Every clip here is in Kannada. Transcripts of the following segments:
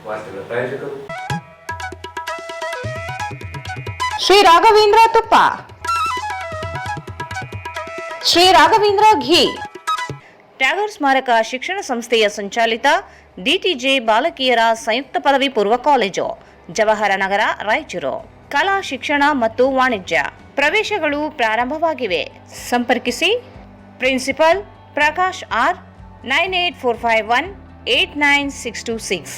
ವಾರ್ತೆಗಳ ಪ್ರಾಯೋಜಕರು ಶ್ರೀ ರಾಘವೇಂದ್ರ ತುಪ್ಪ, ಶ್ರೀ ರಾಘವೇಂದ್ರ ಘೀ, ಟ್ಯಾಗರ್ ಸ್ಮಾರಕ ಶಿಕ್ಷಣ ಸಂಸ್ಥೆಯ ಸಂಚಾಲಿತ ಡಿಟಿಜೆ ಬಾಲಕಿಯರ ಸಂಯುಕ್ತ ಪದವಿ ಪೂರ್ವ ಕಾಲೇಜು, ಜವಾಹರ ನಗರ, ರಾಯಚೂರು. ಕಲಾ ಶಿಕ್ಷಣ ಮತ್ತು ವಾಣಿಜ್ಯ ಪ್ರವೇಶಗಳು ಪ್ರಾರಂಭವಾಗಿವೆ. ಸಂಪರ್ಕಿಸಿ principal Prakash R 9845189626.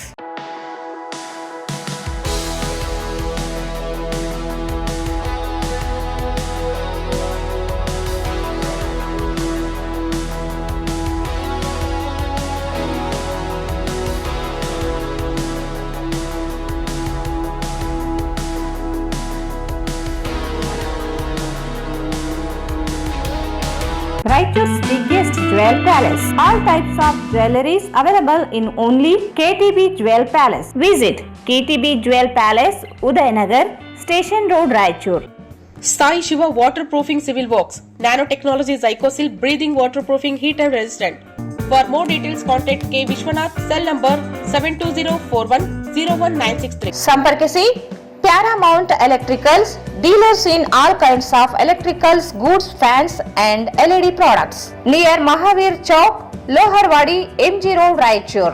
Raichur's biggest jewel palace. All types of jewelries available in only KTB Jewel Palace. Visit KTB Jewel Palace, Udayanagar, Station Road, Raichur. Sai Shiva Waterproofing Civil Works, Nanotechnology Zycosil Breathing Waterproofing Heat and Resistant. For more details, contact K. Vishwanath, cell number 72041019663. Samparkisi Paramount Electricals, dealers in all kinds of electricals, goods, fans and LED products. Near Mahavir Chowk, Loharwadi, MG Road, Raichur.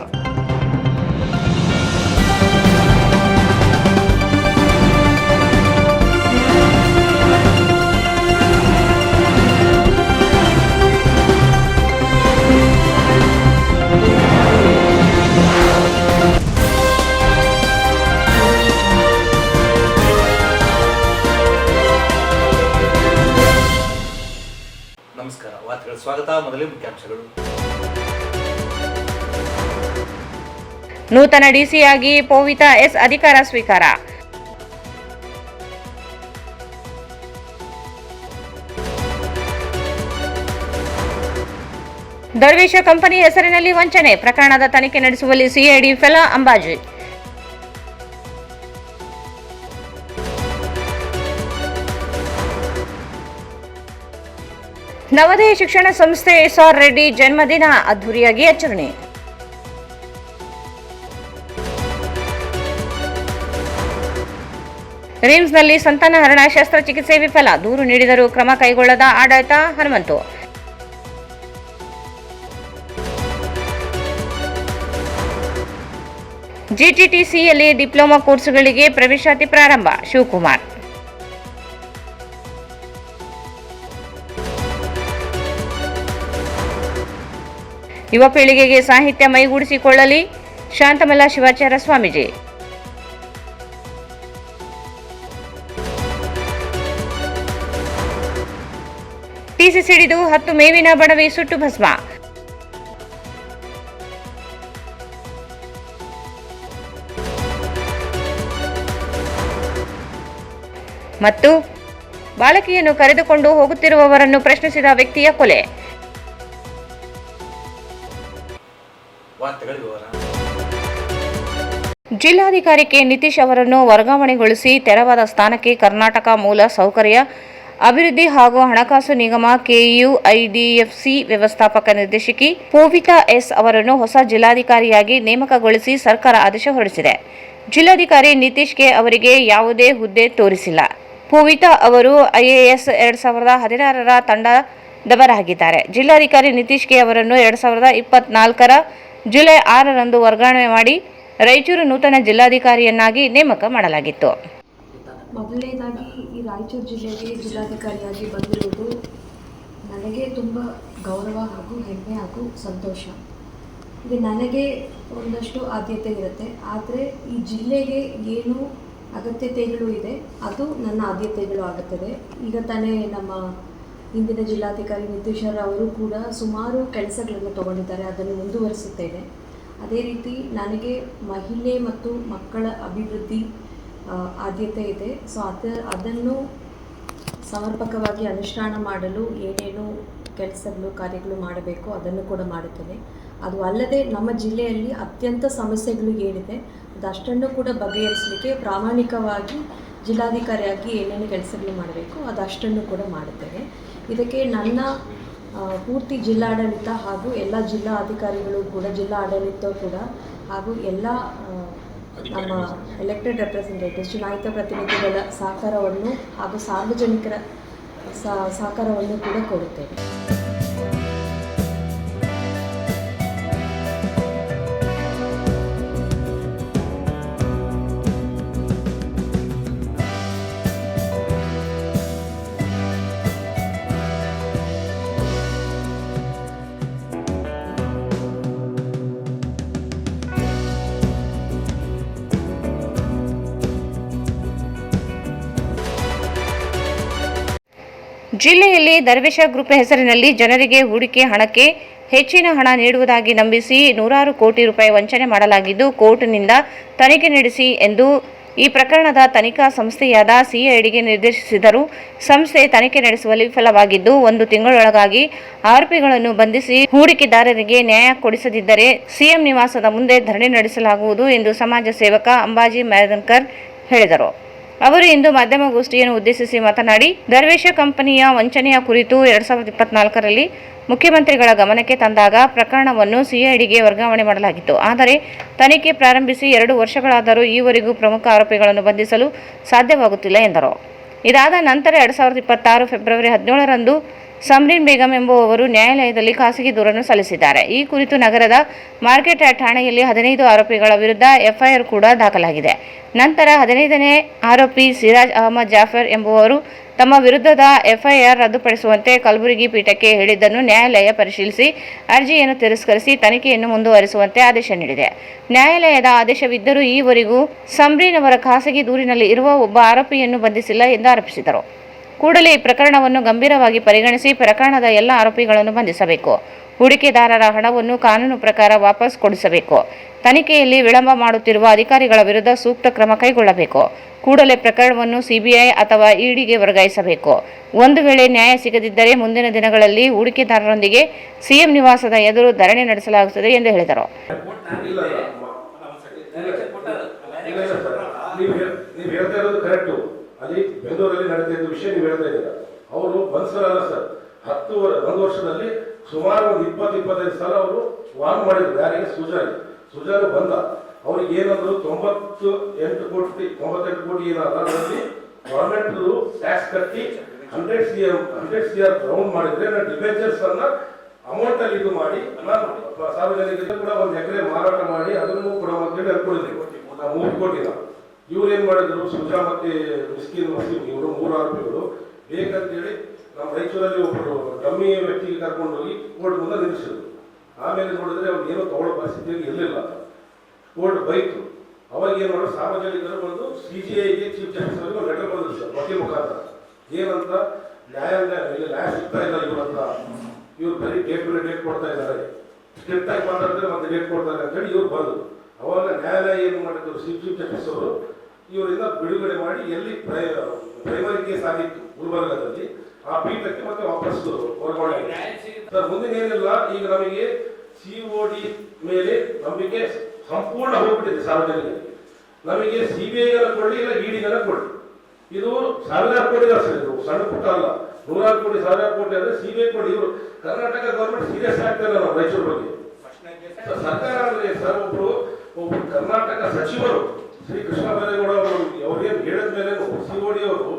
ನಮಸ್ಕಾರ. ವಾರ್ತೆಗಳ ಸ್ವಾಗತ. ಮೊದಲೇ ಮುಖ್ಯಾಂಶಗಳು. ನೂತನ ಡಿಸಿಯಾಗಿ ಪೋವಿತಾ ಎಸ್ ಅಧಿಕಾರ ಸ್ವೀಕಾರ. ದರ್ವೇಶ ಕಂಪನಿ ಹೆಸರಿನಲ್ಲಿ ವಂಚನೆ ಪ್ರಕರಣದ ತನಿಖೆ ನಡೆಸುವಲ್ಲಿ ಸಿಐಡಿ ಫೆಲಾ ಅಂಬಾಜಿ. ನವೋದಯ ಶಿಕ್ಷಣ ಸಂಸ್ಥೆ SR ರೆಡ್ಡಿ ಜನ್ಮದಿನ ಅದ್ದೂರಿಯಾಗಿ ಆಚರಣೆ. ರಿಮ್ಸ್ನಲ್ಲಿ ಸಂತಾನಹರಣ ಶಸ್ತ್ರಚಿಕಿತ್ಸೆ ವಿಫಲ, ದೂರು ನೀಡಿದರೂ ಕ್ರಮ ಕೈಗೊಳ್ಳದ ಆಡಳಿತ ಹನುಮಂತು. ಜಿಟಿಟಿಸಿಯಲ್ಲಿ ಡಿಪ್ಲೊಮಾ ಕೋರ್ಸುಗಳಿಗೆ ಪ್ರವೇಶಾತಿ ಪ್ರಾರಂಭ, ಶಿವಕುಮಾರ್. ಯುವ ಪೀಳಿಗೆಗೆ ಸಾಹಿತ್ಯ ಮೈಗೂಡಿಸಿಕೊಳ್ಳಲಿ, ಶಾಂತಮಲ್ಲ ಶಿವಾಚಾರ್ಯ ಸ್ವಾಮೀಜಿ. ಟಿಸಿ ಸಿಡಿದು 10 ಮೇವಿನ ಬಣವೆ ಸುಟ್ಟು ಭಸ್ಮ. ಮತ್ತು ಬಾಲಕಿಯನ್ನು ಕರೆದುಕೊಂಡು ಹೋಗುತ್ತಿರುವವರನ್ನು ಪ್ರಶ್ನಿಸಿದ ವ್ಯಕ್ತಿಯ ಕೊಲೆ. ಜಿಲ್ಲಾಧಿಕಾರಿ ಕೆ. ನಿತೀಶ್ ಅವರನ್ನು ವರ್ಗಾವಣೆಗೊಳಿಸಿ ತೆರವಾದ ಸ್ಥಾನಕ್ಕೆ ಕರ್ನಾಟಕ ಮೂಲ ಸೌಕರ್ಯ ಅಭಿವೃದ್ಧಿ ಹಾಗೂ ಹಣಕಾಸು ನಿಗಮ KUIDFC ವ್ಯವಸ್ಥಾಪಕ ನಿರ್ದೇಶಕಿ ಪೋವಿತಾ ಎಸ್ ಅವರನ್ನು ಹೊಸ ಜಿಲ್ಲಾಧಿಕಾರಿಯಾಗಿ ನೇಮಕಗೊಳಿಸಿ ಸರ್ಕಾರ ಆದೇಶ ಹೊರಡಿಸಿದೆ. ಜಿಲ್ಲಾಧಿಕಾರಿ ನಿತೀಶ್ ಕೆ ಅವರಿಗೆ ಯಾವುದೇ ಹುದ್ದೆ ತೋರಿಸಿಲ್ಲ. ಪೋವಿತಾ ಅವರು IAS 2016ರ ತಂಡದವರಾಗಿದ್ದಾರೆ. ಜಿಲ್ಲಾಧಿಕಾರಿ ನಿತೀಶ್ ಕೆ ಅವರನ್ನು 2024ರ ಜುಲೈ 6ರಂದು ವರ್ಗಾವಣೆ ಮಾಡಿ ರಾಯಚೂರು ನೂತನ ಜಿಲ್ಲಾಧಿಕಾರಿಯನ್ನಾಗಿ ನೇಮಕ ಮಾಡಲಾಗಿತ್ತು. ಮೊದಲನೇದಾಗಿ ಈ ರಾಯಚೂರು ಜಿಲ್ಲೆಗೆ ಜಿಲ್ಲಾಧಿಕಾರಿಯಾಗಿ ಬಂದಿರುವುದು ನನಗೆ ತುಂಬ ಗೌರವ ಹಾಗೂ ಹೆಮ್ಮೆ ಹಾಗೂ ಸಂತೋಷ. ಇದು ನನಗೆ ಒಂದಷ್ಟು ಆದ್ಯತೆ ಇರುತ್ತೆ, ಆದರೆ ಈ ಜಿಲ್ಲೆಗೆ ಏನು ಅಗತ್ಯತೆಗಳು ಇದೆ ಅದು ನನ್ನ ಆದ್ಯತೆಗಳು ಆಗುತ್ತದೆ. ಈಗ ತಾನೇ ನಮ್ಮ ಇಂದಿನ ಜಿಲ್ಲಾಧಿಕಾರಿ ನಿತೀಶರ್ ಅವರು ಕೂಡ ಸುಮಾರು ಕೆಲಸಗಳನ್ನು ತಗೊಂಡಿದ್ದಾರೆ, ಅದನ್ನು ಮುಂದುವರಿಸುತ್ತೇನೆ. ಅದೇ ರೀತಿ ನನಗೆ ಮಹಿಳೆ ಮತ್ತು ಮಕ್ಕಳ ಅಭಿವೃದ್ಧಿ ಆದ್ಯತೆ ಇದೆ. ಸೊ ಅದನ್ನು ಸಮರ್ಪಕವಾಗಿ ಅನುಷ್ಠಾನ ಮಾಡಲು ಏನೇನು ಕೆಲಸಗಳು ಕಾರ್ಯಗಳು ಮಾಡಬೇಕು ಅದನ್ನು ಕೂಡ ಮಾಡುತ್ತೇನೆ. ಅದು ಅಲ್ಲದೆ ನಮ್ಮ ಜಿಲ್ಲೆಯಲ್ಲಿ ಅತ್ಯಂತ ಸಮಸ್ಯೆಗಳು ಏನಿದೆ ಅದಷ್ಟನ್ನು ಕೂಡ ಬಗೆಹರಿಸಲಿಕ್ಕೆ ಪ್ರಾಮಾಣಿಕವಾಗಿ ಜಿಲ್ಲಾಧಿಕಾರಿಯಾಗಿ ಏನೇನು ಕೆಲಸಗಳು ಮಾಡಬೇಕು ಅದಷ್ಟನ್ನು ಕೂಡ ಮಾಡುತ್ತೇನೆ. ಇದಕ್ಕೆ ನನ್ನ ಪೂರ್ತಿ ಜಿಲ್ಲಾಡಳಿತ ಹಾಗೂ ಎಲ್ಲ ಜಿಲ್ಲಾ ಅಧಿಕಾರಿಗಳು ಕೂಡ ಜಿಲ್ಲಾ ಆಡಳಿತ ಕೂಡ ಹಾಗೂ ಎಲ್ಲ ನಮ್ಮ ಎಲೆಕ್ಟೆಡ್ ರೆಪ್ರೆಸೆಂಟೇಟಿವ್ಸ್ ಚುನಾಯಿತ ಪ್ರತಿನಿಧಿಗಳ ಸಹಕಾರವನ್ನು ಹಾಗೂ ಸಾರ್ವಜನಿಕರ ಸಹಕಾರವನ್ನು ಕೂಡ ಕೊಡುತ್ತೇವೆ. ಜಿಲ್ಲೆಯಲ್ಲಿ ದರ್ವೇಶ ಗ್ರೂಪ್ ಹೆಸರಿನಲ್ಲಿ ಜನರಿಗೆ ಹೂಡಿಕೆ ಹಣಕ್ಕೆ ಹೆಚ್ಚಿನ ಹಣ ನೀಡುವುದಾಗಿ ನಂಬಿಸಿ ನೂರಾರು ಕೋಟಿ ರೂಪಾಯಿ ವಂಚನೆ ಮಾಡಲಾಗಿದ್ದು ಕೋರ್ಟ್ನಿಂದ ತನಿಖೆ ನಡೆಸಿ ಎಂದು ಈ ಪ್ರಕರಣದ ತನಿಖಾ ಸಂಸ್ಥೆಯಾದ ಸಿಐಡಿಗೆ ನಿರ್ದೇಶಿಸಿದರೂ ಸಂಸ್ಥೆ ತನಿಖೆ ನಡೆಸುವಲ್ಲಿ ವಿಫಲವಾಗಿದ್ದು 1 ತಿಂಗಳೊಳಗಾಗಿ ಆರೋಪಿಗಳನ್ನು ಬಂಧಿಸಿ ಹೂಡಿಕೆದಾರರಿಗೆ ನ್ಯಾಯ ಕೊಡಿಸದಿದ್ದರೆ ಸಿಎಂ ನಿವಾಸದ ಮುಂದೆ ಧರಣಿ ನಡೆಸಲಾಗುವುದು ಎಂದು ಸಮಾಜ ಸೇವಕ ಅಂಬಾಜಿ ಮ್ಯಾದನ್ಕರ್ ಹೇಳಿದರು. ಅವರು ಇಂದು ಮಾಧ್ಯಮಗೋಷ್ಠಿಯನ್ನು ಉದ್ದೇಶಿಸಿ ಮಾತನಾಡಿ, ದರ್ವೇಶ ಕಂಪನಿಯ ವಂಚನೆಯ ಕುರಿತು 2024ರಲ್ಲಿ ಮುಖ್ಯಮಂತ್ರಿಗಳ ಗಮನಕ್ಕೆ ತಂದಾಗ ಪ್ರಕರಣವನ್ನು ಸಿಐಡಿಗೆ ವರ್ಗಾವಣೆ ಮಾಡಲಾಗಿತ್ತು. ಆದರೆ ತನಿಖೆ ಪ್ರಾರಂಭಿಸಿ 2 ವರ್ಷಗಳಾದರೂ ಈವರೆಗೂ ಪ್ರಮುಖ ಆರೋಪಿಗಳನ್ನು ಬಂಧಿಸಲು ಸಾಧ್ಯವಾಗುತ್ತಿಲ್ಲ ಎಂದರು. ಇದಾದ ನಂತರ 2026 ಫೆಬ್ರವರಿ 17ರಂದು ಸಮ್ರೀನ್ ಬೇಗಂ ಎಂಬುವವರು ನ್ಯಾಯಾಲಯದಲ್ಲಿ ಖಾಸಗಿ ದೂರನ್ನು ಸಲ್ಲಿಸಿದ್ದಾರೆ. ಈ ಕುರಿತು ನಗರದ ಮಾರ್ಕೆಟ್ ಯಾರ್ಡ್ ಠಾಣೆಯಲ್ಲಿ 15 ಆರೋಪಿಗಳ ವಿರುದ್ಧ ಎಫ್ಐಆರ್ ಕೂಡ ದಾಖಲಾಗಿದೆ. ನಂತರ 15ನೇ ಆರೋಪಿ ಸಿರಾಜ್ ಅಹಮದ್ ಜಾಫರ್ ಎಂಬುವರು ತಮ್ಮ ವಿರುದ್ಧದ ಎಫ್ಐಆರ್ ರದ್ದುಪಡಿಸುವಂತೆ ಕಲಬುರಗಿ ಪೀಠಕ್ಕೆ ಹೇಳಿದ್ದನ್ನು ನ್ಯಾಯಾಲಯ ಪರಿಶೀಲಿಸಿ ಅರ್ಜಿಯನ್ನು ತಿರಸ್ಕರಿಸಿ ತನಿಖೆಯನ್ನು ಮುಂದುವರಿಸುವಂತೆ ಆದೇಶ ನೀಡಿದೆ. ನ್ಯಾಯಾಲಯದ ಆದೇಶವಿದ್ದರೂ ಈವರೆಗೂ ಸಮ್ರೀನ್ ಅವರ ಖಾಸಗಿ ದೂರಿನಲ್ಲಿ ಇರುವ ಒಬ್ಬ ಆರೋಪಿಯನ್ನು ಬಂಧಿಸಿಲ್ಲ ಎಂದು ಆರೋಪಿಸಿದರು. ಕೂಡಲೇ ಈ ಪ್ರಕರಣವನ್ನು ಗಂಭೀರವಾಗಿ ಪರಿಗಣಿಸಿ ಪ್ರಕರಣದ ಎಲ್ಲ ಆರೋಪಿಗಳನ್ನು ಬಂಧಿಸಬೇಕು. ಹೂಡಿಕೆದಾರರ ಹಣವನ್ನು ಕಾನೂನು ಪ್ರಕಾರ ವಾಪಸ್ ಕೊಡಿಸಬೇಕು. ತನಿಖೆಯಲ್ಲಿ ವಿಳಂಬ ಮಾಡುತ್ತಿರುವ ಅಧಿಕಾರಿಗಳ ವಿರುದ್ಧ ಸೂಕ್ತ ಕ್ರಮ ಕೈಗೊಳ್ಳಬೇಕು. ಕೂಡಲೇ ಪ್ರಕರಣವನ್ನು ಸಿಬಿಐ ಅಥವಾ ಇಡಿಗೆ ವರ್ಗಾಯಿಸಬೇಕು. ಒಂದು ವೇಳೆ ನ್ಯಾಯ ಸಿಗದಿದ್ದರೆ ಮುಂದಿನ ದಿನಗಳಲ್ಲಿ ಹೂಡಿಕೆದಾರರೊಂದಿಗೆ ಸಿಎಂ ನಿವಾಸದ ಎದುರು ಧರಣಿ ನಡೆಸಲಾಗುತ್ತದೆ ಎಂದು ಹೇಳಿದರು. ಅಲ್ಲಿ ಬೆಂಗಳೂರಲ್ಲಿ ನಡೀತಾ ಇದ್ದ ವಿಷಯ ನೀವು ಹೇಳ್ತಾ ಇದ್ದೀರಾ. ಅವರು ಬಂದ್ಸರಲ್ಲ ಸರ್, 1 ವರ್ಷದಲ್ಲಿ ಸುಮಾರು 20-25 ಸಲ ಅವರು ವಾರ್ನ್ ಮಾಡಿದ್ರು. ಯಾರಿಗೆ? ಸುಜಾರಿ ಬಂದ. ಅವ್ರಿಗೆ ಏನಂದ್ರು 98 ಕೋಟಿ ಏನಾದ ಅದರಲ್ಲಿ ಗವರ್ಮೆಂಟ್ ಟ್ಯಾಕ್ಸ್ ಕಟ್ಟಿ 100 CR ರೌಂಡ್ ಮಾಡಿದ್ರೆ ನಾನು ಡಿಬೆಂಚರ್ಸ್ ಅನ್ನ ಅಮೌಂಟ್ ಅಲ್ಲಿ ಇದು ಮಾಡಿ ನಾನು ಸಾರ್ವಜನಿಕರಿಗೆ ಕೂಡ 1 ಎಕರೆ ಮಾರಾಟ ಮಾಡಿ ಅದನ್ನು ಕೂಡ ಅಂತೇಳಿ ಅನ್ಕೊಂಡಿದ್ದೆ 3 ಕೋಟಿನ. ಇವ್ರು ಏನ್ ಮಾಡಿದ್ರು, ಸುಜಾ ಮತ್ತೆ ಮಿಸ್ಕಿನ್ ವಸೀಂ ಇವರು 3 ಆರೋಪಿಗಳು ಬೇಕಂತೇಳಿ ನಮ್ಮ ರಾಯಚೂರಲ್ಲಿ ಒಬ್ಬರು ಡಮ್ಮಿ ವ್ಯಕ್ತಿಗೆ ಕರ್ಕೊಂಡು ಹೋಗಿ ಕೋರ್ಟ್ ಮುಂದೆ ನಿಲ್ಲಿಸಿದ್ರು. ಆಮೇಲೆ ನೋಡಿದ್ರೆ ಅವ್ರು ಏನೋ ತಗೊಳ್ಳೋ ಪರಿಸ್ಥಿತಿಯಲ್ಲಿ ಇರಲಿಲ್ಲ. ಕೋರ್ಟ್ ಬೈತು. ಅವಾಗ ಏನು ಮಾಡೋದು, ಸಾರ್ವಜನಿಕರು ಬಂದು CGIಗೆ ಚೀಫ್ ಜಸ್ಟಿಸ್ ಅವರಿಗೆ ಒಂದು ಲೆಟರ್ ಬಂದಿದ್ರು ಸರ್, ವಕೀಲ ಮುಖಾಂತರ. ಏನಂತ, ನ್ಯಾಯ ಸಿಗ್ತಾ ಇಲ್ಲ ಇವರಂತ, ಇವ್ರು ಬರೀ ಡೇಟ್ ಕೊಡ್ತಾ ಇದ್ದಾರೆ, ಸ್ಟ್ರಿಕ್ಟ್ ಆಗಿ ಮಾತಾಡಿದ್ರೆ ಮತ್ತೆ ಡೇಟ್ ಕೊಡ್ತಾರೆ ಅಂತೇಳಿ ಇವ್ರು ಬಂದರು. ಅವಾಗ ನ್ಯಾಯಾಲಯ ಏನು ಮಾಡಿದ್ರು, ಚೀಫ್ ಜಸ್ಟಿಸ್ ಅವರು ಇವರಿಂದ ಬಿಡುಗಡೆ ಮಾಡಿ ಎಲ್ಲಿ ಪ್ರೈಮರಿ ಕೇಸ್ ಆಗಿತ್ತು ಗುಲ್ಬರ್ಗದಲ್ಲಿ ಆ ಪೀಠಕ್ಕೆ ಮತ್ತೆ ವಾಪಸ್ ವರ್ಗಾವಣೆ. ಸರ್ ಮುಂದಿನ ಏನಿಲ್ಲ, ಈಗ ನಮಗೆ COD ಮೇಲೆ ನಂಬಿಕೆ ಸಂಪೂರ್ಣ ಹೋಗ್ಬಿಟ್ಟಿದೆ ಸಾರ್ವಜನಿಕರಿಗೆ. ನಮಗೆ CBIಗನ ಕೊಡಿ ಇಲ್ಲ ಇಡಿಗನ ಕೊಡಿ. ಇದು 1000 ಕೋಟಿ ಸರ್, ಇದು ಸಣ್ಣ ಪುಟ್ಟ ಅಲ್ಲ. 100 ಕೋಟಿ 1000 ಕೋಟಿ ಅಂದ್ರೆ CBI ಕೊಡಿ. ಇವರು ಕರ್ನಾಟಕ ಗವರ್ಮೆಂಟ್ ಸೀರಿಯಸ್ ಆಗ್ತಾ ಇಲ್ಲ ನಾವು ರಾಯಚೂರು ಬಗ್ಗೆ. ಸರ್ಕಾರ ಅಂದ್ರೆ ಸರ್ ಒಬ್ರು ಕರ್ನಾಟಕ ಸಚಿವರು ಶ್ರೀ ಕೃಷ್ಣ ಬೈರೇಗೌಡ ಅವರು ಅವ್ರೇನು ಹೇಳಿದ ಮೇಲೆ COD ಅವರು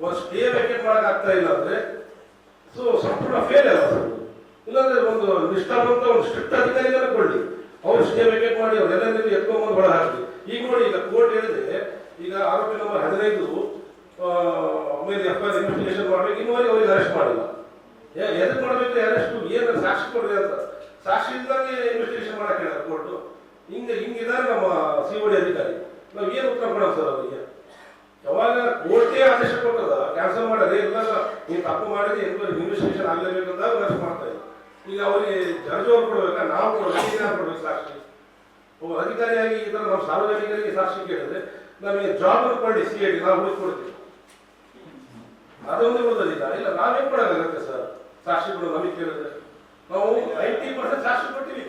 ಒಂದು ಸ್ಟೇ ವೇಕೆಟ್ ಮಾಡಕ್ ಆಗ್ತಾ ಇಲ್ಲ ಅಂದ್ರೆ ಸಂಪೂರ್ಣ ಫೇಲ್ ಅಲ್ಲ ಸರ್. ಇಲ್ಲಾಂದ್ರೆ ಒಂದು ನಿಷ್ಠಾವಂತ ಒಂದು ಸ್ಟ್ರಿಕ್ಟ್ ಅಧಿಕಾರಿಗಳನ್ನ ಕೊಡ್ಲಿ, ಅವ್ರು ಸ್ಟೇ ವೇಕೆಟ್ ಮಾಡಿ ಅವರೆಲ್ಲ ಎತ್ಕೊಂಡ್ಬಂದು ಒಳ ಹಾಕಿ. ಈಗ ನೋಡಿ, ಈಗ ಕೋರ್ಟ್ ಹೇಳಿದ್ರೆ ಈಗ ಆರೋಪಿ ನಂಬರ್ 15 ಮೇಲೆ FIR ಇನ್ವೆಸ್ಟಿಗೇಷನ್ ಮಾಡ್ಬೇಕು, ಇನ್ನೂವರೆಗೆ ಅವ್ರಿಗೆ ಅರೆಸ್ಟ್ ಮಾಡಿಲ್ಲ. ಎದಕ್ಕೆ ಮಾಡ್ಬೇಕು ಅರೆಸ್ಟ್? ಏನು ಸಾಕ್ಷಿ ಕೊಡ್ರಿ ಅಂತ, ಸಾಕ್ಷಿ ಇದ್ದಂಗೆ ಇನ್ವೆಸ್ಟಿಗೇಷನ್ ಮಾಡಕ್ ಹೇಳಿದ ಕೋರ್ಟ್. ಹಿಂಗಿದ್ದಾರೆ ನಮ್ಮ COD ಅಧಿಕಾರಿ. ನಾವು ಏನು ಉತ್ತರ ಕೊಡೋಣ ಸರ್ ಅವರಿಗೆ? ಯಾವಾಗ ಕೋರ್ಟೇ ಆದೇಶ ಕೊಟ್ಟದ ಕ್ಯಾನ್ಸಲ್ ಮಾಡದೆ ಇಲ್ಲ, ನೀವು ತಪ್ಪು ಮಾಡಿದ್ರೆ ಇನ್ವೆಸ್ಟಿಗೇಷನ್ ಆಗಲೇಬೇಕಂತ ಅರೆಸ್ಟ್ ಮಾಡ್ತಾ ಇಲ್ಲ. ಈಗ ಅವರಿಗೆ ಜಡ್ಜ್ ಅವ್ರು ಕೊಡ್ಬೇಕಾ, ನಾವು ಕೊಡ್ಬೇಕು ಸಾಕ್ಷಿ? ಒಬ್ಬ ಅಧಿಕಾರಿಯಾಗಿ ಈ ತರ ನಾವು ಸಾರ್ವಜನಿಕರಿಗೆ ಸಾಕ್ಷಿ ಕೇಳಿದ್ರೆ ನಮಗೆ ಜಾಬ್ ಅನ್ನು ಕೊಡಿ, CID ನಾವು ಹುಡುಕೊಡ್ತೀವಿ. ಅದೊಂದು ಉಳಿದಿಲ್ಲ. ಇಲ್ಲ ನಾವೇನ್ ಕೊಡೋಕ್ಕಾಗತ್ತೆ ಸರ್ ಸಾಕ್ಷಿಗಳು ನಮಗೆ ಕೇಳಿದ್ರೆ? ನಾವು 90% ಶಾಸ್ತ್ರ ಕೊಟ್ಟಿದ್ದೀವಿ.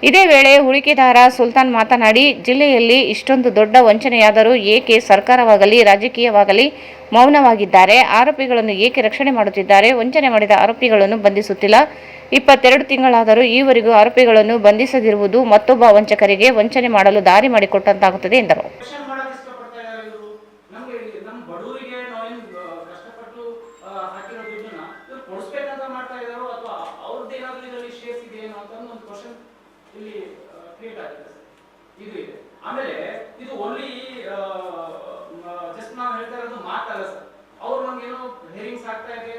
ಇದೇ ವೇಳೆ ಹೂಡಿಕೆದಾರ ಸುಲ್ತಾನ್ ಮಾತನಾಡಿ, ಜಿಲ್ಲೆಯಲ್ಲಿ ಇಷ್ಟೊಂದು ದೊಡ್ಡ ವಂಚನೆಯಾದರೂ ಏಕೆ ಸರ್ಕಾರವಾಗಲಿ ರಾಜಕೀಯವಾಗಲಿ ಮೌನವಾಗಿದ್ದಾರೆ? ಆರೋಪಿಗಳನ್ನು ಏಕೆ ರಕ್ಷಣೆ ಮಾಡುತ್ತಿದ್ದಾರೆ? ವಂಚನೆ ಮಾಡಿದ ಆರೋಪಿಗಳನ್ನು ಬಂಧಿಸುತ್ತಿಲ್ಲ. 22 ತಿಂಗಳಾದರೂ ಈವರೆಗೂ ಆರೋಪಿಗಳನ್ನು ಬಂಧಿಸದಿರುವುದು ಮತ್ತೊಬ್ಬ ವಂಚಕರಿಗೆ ವಂಚನೆ ಮಾಡಲು ದಾರಿ ಮಾಡಿಕೊಟ್ಟಂತಾಗುತ್ತದೆ ಎಂದರು. ಇಲ್ಲಿ ಕ್ರಿಯೇಟ್ ಆಗಿದೆ ಇದು ಇದೆ. ಆಮೇಲೆ ಇದು ಓನ್ಲಿ ಜಸ್ಟ್ ನಾವು ಹೇಳ್ತಾ ಇರೋದು ಮಾತಲ್ಲ ಸರ್. ಅವ್ರು ನಮ್ಗೇನೋ ಹೇರಿಂಗ್ಸ್ ಆಗ್ತಾ ಇದೆ,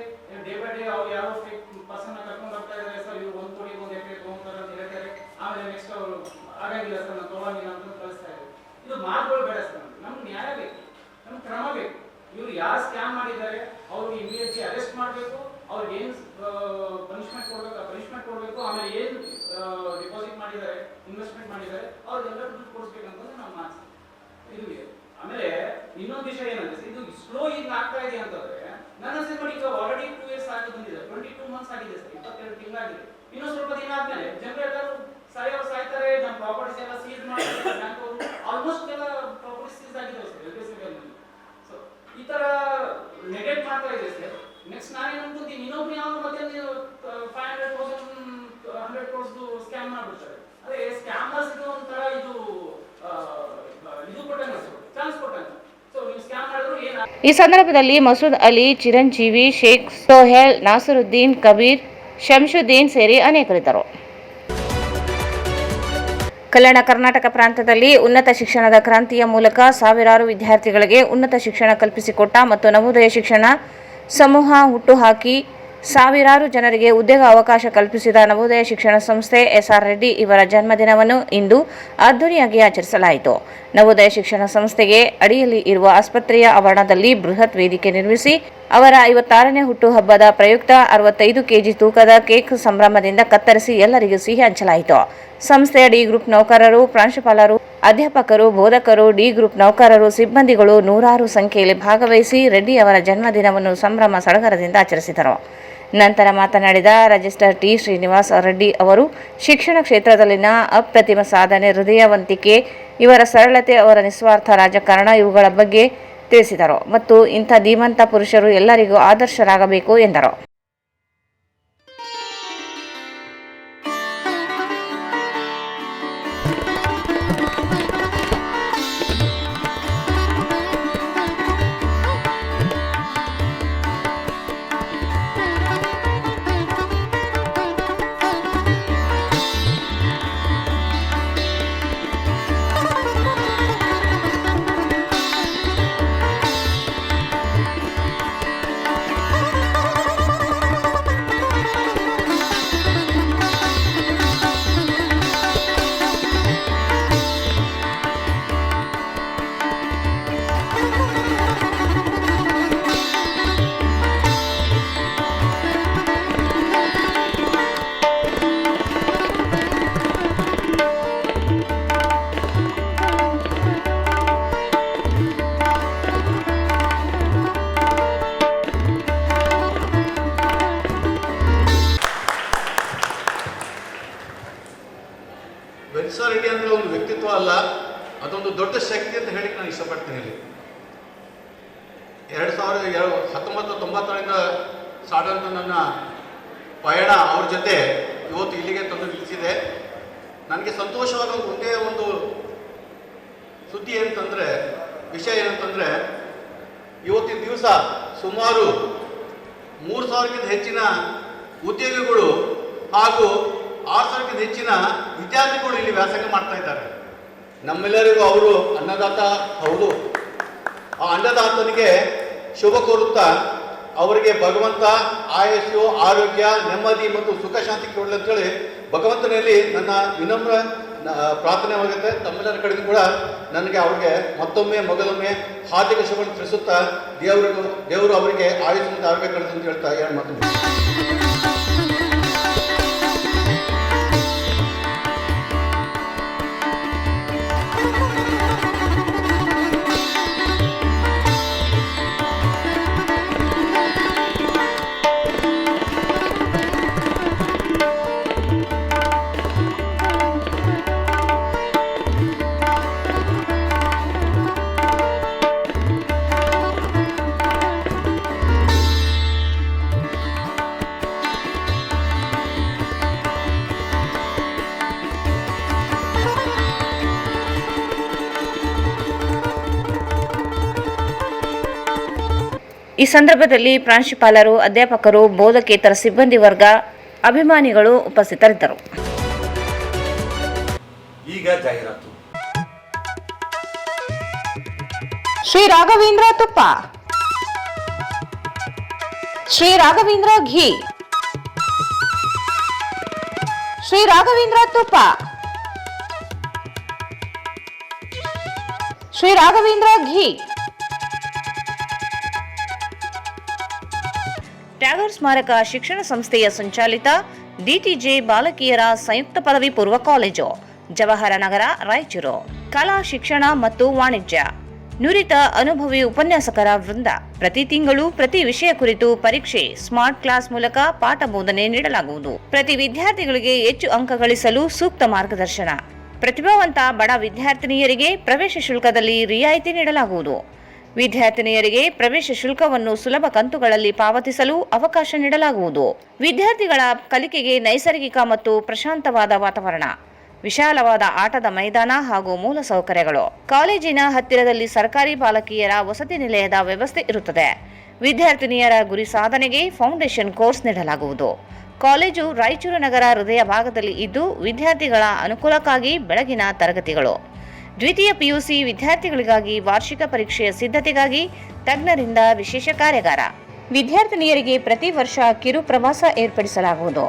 ಡೇ ಬೈ ಡೇ ಅವ್ರು ಯಾರೋ ಫೇಕ್ ಪರ್ಸನ್ ಕರ್ಕೊಂಡು ಬರ್ತಾ ಇದ್ದಾರೆ ಸರ್, ಇವ್ರು 1 ಕೋಟಿ 1 ಎಕರೆ ತಗೊಂತಾರೆ ಅಂತ ಹೇಳ್ತಾರೆ. ಆಮೇಲೆ ನೆಕ್ಸ್ಟ್ ಅವರು ಆಗಂಗಿಲ್ಲ ಸರ್, ನಾನು ತಗೊಳಂಗಿಲ್ಲ ಅಂತ ಕಳಿಸ್ತಾ ಇದ್ದಾರೆ. ಇದು ಮಾತುಗಳು ಬೇಡ ಸರ್, ನಮ್ಗೆ ನ್ಯಾಯ ಬೇಕು, ನಮ್ಗೆ ಕ್ರಮ ಬೇಕು. ಇವ್ರು ಯಾರು ಸ್ಕ್ಯಾಮ್ ಮಾಡಿದ್ದಾರೆ ಅವ್ರಿಗೆ ಇಮಿಡಿಯೇಟ್ಲಿ ಅರೆಸ್ಟ್ ಮಾಡಬೇಕು, ಅವ್ರಿಗೆ ಏನು ಪನಿಷ್ಮೆಂಟ್ ಕೊಡಬೇಕು, ಆಮೇಲೆ ಏನು ಡಿಪಾಸಿಟ್ ಮಾಡಿದ್ದಾರೆ, ಇನ್ವೆಸ್ಟ್ಮೆಂಟ್ ಮಾಡಿದ್ದಾರೆ, ಅವ್ರಿಗೆಲ್ಲ ದುಡ್ಡು ಕೊಡಿಸ್ಬೇಕಂತಂದ್ರೆ ನಾವು ಮಾತು ಇದು ಇದೆ. ಆಮೇಲೆ ಇನ್ನೊಂದು ವಿಷಯ ಏನಂದ್ರೆ, ಇದು ಸ್ಲೋ ಈಗ ಆಗ್ತಾ ಇದೆ ಅಂತಂದ್ರೆ ನನ್ನ ನೋಡಿ, ಈಗ ಆಲ್ರೆಡಿ 2 ಇಯರ್ಸ್ ಆಗಿ ಬಂದಿದೆ, 22 ಮಂತ್ಸ್ ಆಗಿದೆ ಸರ್, 22 ತಿಂಗಳಾಗಿದೆ. ಇನ್ನೂ ಸ್ವಲ್ಪ ದಿನ ಆದ್ಮೇಲೆ ಜನರೆಲ್ಲರೂ ಸಾಯ್ತಾರೆ, ನಮ್ಮ ಪ್ರಾಪರ್ಟೀಸ್ ಎಲ್ಲ ಸೀಸ್ ಮಾಡ್ತಾರೆ, ಬ್ಯಾಂಕ್ ಅವರು ಆಲ್ಮೋಸ್ಟ್ ಎಲ್ಲ ಪ್ರಾಪರ್ಟೀಸ್ ಸೀಸ್ ಆಗಿದೆ ಸರ್ ಎಲ್. ಸೊ ಈ ತರ ನೆಗೆಟ್ ಮಾಡ್ತಾ ಇದೆ ಸರ್. ನೆಕ್ಸ್ಟ್ ನಾನೇನು ಅನ್ಕೊಂತೀನಿ, ಇನ್ನೊಬ್ರು ಯಾವ ಮತ್ತೆ 500,000 100 crores ಸ್ಕ್ಯಾಮ್ ಮಾಡ್ಬಿಡ್ತಾರೆ. ಅದೇ ಸ್ಕ್ಯಾಮರ್ಸ್ ಇದು ಒಂಥರ ಇದು ಕೊಟ್ಟಂಗ ಚಾನ್ಸ್ ಕೊಟ್ಟಂಗ. ಸೊ ನೀವು ಸ್ಕ್ಯಾಮ್ ಮಾಡಿದ್ರು ಏನು. ಈ ಸಂದರ್ಭದಲ್ಲಿ ಮಸೂದ್ ಅಲಿ, ಚಿರಂಜೀವಿ, ಶೇಖ್ ಸೋಹೆಲ್, ನಾಸರುದ್ದೀನ್, ಕಬೀರ್, ಶಂಶುದ್ದೀನ್ ಸೇರಿ ಅನೇಕರಿದ್ದರು. ಕಲ್ಯಾಣ ಕರ್ನಾಟಕ ಪ್ರಾಂತದಲ್ಲಿ ಉನ್ನತ ಶಿಕ್ಷಣದ ಕ್ರಾಂತಿಯ ಮೂಲಕ ಸಾವಿರಾರು ವಿದ್ಯಾರ್ಥಿಗಳಿಗೆ ಉನ್ನತ ಶಿಕ್ಷಣ ಕಲ್ಪಿಸಿಕೊಟ್ಟ ಮತ್ತು ನವೋದಯ ಶಿಕ್ಷಣ ಸಮೂಹ ಹುಟ್ಟುಹಾಕಿ ಸಾವಿರಾರು ಜನರಿಗೆ ಉದ್ಯೋಗ ಅವಕಾಶ ಕಲ್ಪಿಸಿದ ನವೋದಯ ಶಿಕ್ಷಣ ಸಂಸ್ಥೆ ಎಸ್.ಆರ್. ರೆಡ್ಡಿ ಇವರ ಜನ್ಮದಿನವನ್ನು ಇಂದು ಅದ್ದೂರಿಯಾಗಿ ಆಚರಿಸಲಾಯಿತು. ನವೋದಯ ಶಿಕ್ಷಣ ಸಂಸ್ಥೆಗೆ ಅಡಿಯಲ್ಲಿ ಇರುವ ಆಸ್ಪತ್ರೆಯ ಆವರಣದಲ್ಲಿ ಬೃಹತ್ ವೇದಿಕೆ ನಿರ್ಮಿಸಿ ಅವರ 56ನೇ ಹುಟ್ಟುಹಬ್ಬದ ಪ್ರಯುಕ್ತ 65 ಕೆಜಿ ತೂಕದ ಕೇಕ್ ಸಂಭ್ರಮದಿಂದ ಕತ್ತರಿಸಿ ಎಲ್ಲರಿಗೂ ಸಿಹಿ ಹಂಚಲಾಯಿತು. ಸಂಸ್ಥೆಯ ಡಿ ಗ್ರೂಪ್ ನೌಕರರು, ಪ್ರಾಂಶುಪಾಲರು, ಅಧ್ಯಾಪಕರು, ಬೋಧಕರು, ಡಿ ಗ್ರೂಪ್ ನೌಕರರು, ಸಿಬ್ಬಂದಿಗಳು ನೂರಾರು ಸಂಖ್ಯೆಯಲ್ಲಿ ಭಾಗವಹಿಸಿ ರೆಡ್ಡಿ ಅವರ ಜನ್ಮದಿನವನ್ನು ಸಂಭ್ರಮ ಸಡಗರದಿಂದ ಆಚರಿಸಿದರು. ನಂತರ ಮಾತನಾಡಿದ ರಿಜಿಸ್ಟ್ರಾರ್ ಟಿ. ಶ್ರೀನಿವಾಸ್ ರೆಡ್ಡಿ ಅವರು, ಶಿಕ್ಷಣ ಕ್ಷೇತ್ರದಲ್ಲಿನ ಅಪ್ರತಿಮ ಸಾಧನೆ, ಹೃದಯವಂತಿಕೆ, ಇವರ ಸರಳತೆ, ಅವರ ನಿಸ್ವಾರ್ಥ ರಾಜಕಾರಣ ಇವುಗಳ ಬಗ್ಗೆ ತಿಳಿಸಿದರು ಮತ್ತು ಇಂಥ ಧೀಮಂತ ಪುರುಷರು ಎಲ್ಲರಿಗೂ ಆದರ್ಶರಾಗಬೇಕು ಎಂದರು. ಎಸ್.ಆರ್. ರೆಡ್ಡಿ ಅಂದರೆ ಒಂದು ವ್ಯಕ್ತಿತ್ವ ಅಲ್ಲ, ಅದೊಂದು ದೊಡ್ಡ ಶಕ್ತಿ ಅಂತ ಹೇಳಿಕ್ಕೆ ನಾನು ಇಷ್ಟಪಡ್ತೀನಿ. ಇಲ್ಲಿ 1997ರಿಂದ ಸಾಧಾರಣ ನನ್ನ ಪಯಣ ಅವ್ರ ಜೊತೆ ಇವತ್ತು ಇಲ್ಲಿಗೆ ತಂದು ನಿಲ್ಲಿಸಿದೆ. ನನಗೆ ಸಂತೋಷವಾದ ಒಂದೇ ಒಂದು ಸುದ್ದಿ ಏನಂತಂದರೆ, ವಿಷಯ ಏನಂತಂದರೆ, ಇವತ್ತಿನ ದಿವಸ ಸುಮಾರು 3,000ಕ್ಕಿಂತ ಹೆಚ್ಚಿನ ಉದ್ಯೋಗಿಗಳು ಹಾಗೂ 6,000ಕ್ಕಿಂತ ಹೆಚ್ಚಿನ ವಿದ್ಯಾರ್ಥಿಗಳು ಇಲ್ಲಿ ವ್ಯಾಸಂಗ ಮಾಡ್ತಾ ಇದ್ದಾರೆ. ನಮ್ಮೆಲ್ಲರಿಗೂ ಅವರು ಅನ್ನದಾತ ಹೌದು. ಆ ಅನ್ನದಾತನಿಗೆ ಶುಭ ಕೋರುತ್ತಾ ಅವರಿಗೆ ಭಗವಂತ ಆಯಸ್ಸು, ಆರೋಗ್ಯ, ನೆಮ್ಮದಿ ಮತ್ತು ಸುಖ ಶಾಂತಿ ಕೊಡಲಿ ಅಂತೇಳಿ ಭಗವಂತನಲ್ಲಿ ನನ್ನ ವಿನಮ್ರ ಪ್ರಾರ್ಥನೆವಾಗುತ್ತೆ. ತಮ್ಮೆಲ್ಲರ ಕಡೆಗೂ ಕೂಡ ನನಗೆ ಅವ್ರಿಗೆ ಮತ್ತೊಮ್ಮೆ ಮೊದಲೊಮ್ಮೆ ಹಾರ್ದಿಕ ಶುಭವನ್ನು ತಿಳಿಸುತ್ತಾ ದೇವರು ಅವರಿಗೆ ಆಯುಷ್ಯ ಮತ್ತು ಆರೋಗ್ಯ ಕಳಿಸಿ ಅಂತ ಹೇಳ್ತಾ ಎರಡು ಮಾತು. ಈ ಸಂದರ್ಭದಲ್ಲಿ ಪ್ರಾಂಶುಪಾಲರು, ಅಧ್ಯಾಪಕರು, ಬೋಧಕೇತರ ಸಿಬ್ಬಂದಿ ವರ್ಗ, ಅಭಿಮಾನಿಗಳು ಉಪಸ್ಥಿತರಿದ್ದರು. ಈಗ ಜಾಹೀರಾತು. ಶ್ರೀ ರಾಘವೇಂದ್ರ ತುಪ್ಪ, ಶ್ರೀ ರಾಘವೇಂದ್ರ ಘೀ, ಶ್ರೀ ರಾಘವೇಂದ್ರ ತುಪ್ಪ, ಶ್ರೀ ರಾಘವೇಂದ್ರ ಘೀ. ಟ್ಯಾಗೋರ್ ಸ್ಮಾರಕ ಶಿಕ್ಷಣ ಸಂಸ್ಥೆಯ ಸಂಚಾಲಿತ ಡಿಟಿಜೆ ಬಾಲಕಿಯರ ಸಂಯುಕ್ತ ಪದವಿ ಪೂರ್ವ ಕಾಲೇಜು, ಜವಾಹರ ನಗರ, ರಾಯಚೂರು. ಕಲಾ ಶಿಕ್ಷಣ ಮತ್ತು ವಾಣಿಜ್ಯ, ನುರಿತ ಅನುಭವಿ ಉಪನ್ಯಾಸಕರ ವೃಂದ. ಪ್ರತಿ ತಿಂಗಳು ಪ್ರತಿ ವಿಷಯ ಕುರಿತು ಪರೀಕ್ಷೆ, ಸ್ಮಾರ್ಟ್ ಕ್ಲಾಸ್ ಮೂಲಕ ಪಾಠ ಬೋಧನೆ ನೀಡಲಾಗುವುದು. ಪ್ರತಿ ವಿದ್ಯಾರ್ಥಿಗಳಿಗೆ ಹೆಚ್ಚು ಅಂಕ ಗಳಿಸಲು ಸೂಕ್ತ ಮಾರ್ಗದರ್ಶನ. ಪ್ರತಿಭಾವಂತ ಬಡ ವಿದ್ಯಾರ್ಥಿನಿಯರಿಗೆ ಪ್ರವೇಶ ಶುಲ್ಕದಲ್ಲಿ ರಿಯಾಯಿತಿ ನೀಡಲಾಗುವುದು. ವಿದ್ಯಾರ್ಥಿನಿಯರಿಗೆ ಪ್ರವೇಶ ಶುಲ್ಕವನ್ನು ಸುಲಭ ಕಂತುಗಳಲ್ಲಿ ಪಾವತಿಸಲು ಅವಕಾಶ ನೀಡಲಾಗುವುದು. ವಿದ್ಯಾರ್ಥಿಗಳ ಕಲಿಕೆಗೆ ನೈಸರ್ಗಿಕ ಮತ್ತು ಪ್ರಶಾಂತವಾದ ವಾತಾವರಣ, ವಿಶಾಲವಾದ ಆಟದ ಮೈದಾನ ಹಾಗೂ ಮೂಲ ಸೌಕರ್ಯಗಳು. ಕಾಲೇಜಿನ ಹತ್ತಿರದಲ್ಲಿ ಸರ್ಕಾರಿ ಬಾಲಕಿಯರ ವಸತಿ ನಿಲಯದ ವ್ಯವಸ್ಥೆ ಇರುತ್ತದೆ. ವಿದ್ಯಾರ್ಥಿನಿಯರ ಗುರಿ ಸಾಧನೆಗೆ ಫೌಂಡೇಶನ್ ಕೋರ್ಸ್ ನೀಡಲಾಗುವುದು. ಕಾಲೇಜು ರಾಯಚೂರು ನಗರ ಹೃದಯ ಭಾಗದಲ್ಲಿ ಇದ್ದು, ವಿದ್ಯಾರ್ಥಿಗಳ ಅನುಕೂಲಕ್ಕಾಗಿ ಬೆಳಗಿನ ತರಗತಿಗಳು. ದ್ವಿತೀಯ ಪಿಯುಸಿ ವಿದ್ಯಾರ್ಥಿಗಳಿಗಾಗಿ ವಾರ್ಷಿಕ ಪರೀಕ್ಷೆಯ ಸಿದ್ಧತೆಗಾಗಿ ತಜ್ಞರಿಂದ ವಿಶೇಷ ಕಾರ್ಯಾಗಾರ. ವಿದ್ಯಾರ್ಥಿನಿಯರಿಗೆ ಪ್ರತಿ ವರ್ಷ ಕಿರು ಪ್ರವಾಸ ಏರ್ಪಡಿಸಲಾಗುವುದು.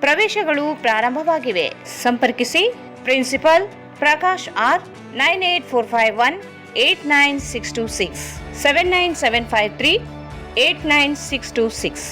ಪ್ರವೇಶಗಳು ಪ್ರಾರಂಭವಾಗಿವೆ. ಸಂಪರ್ಕಿಸಿ principal Prakash R 9845189626 79753 89626.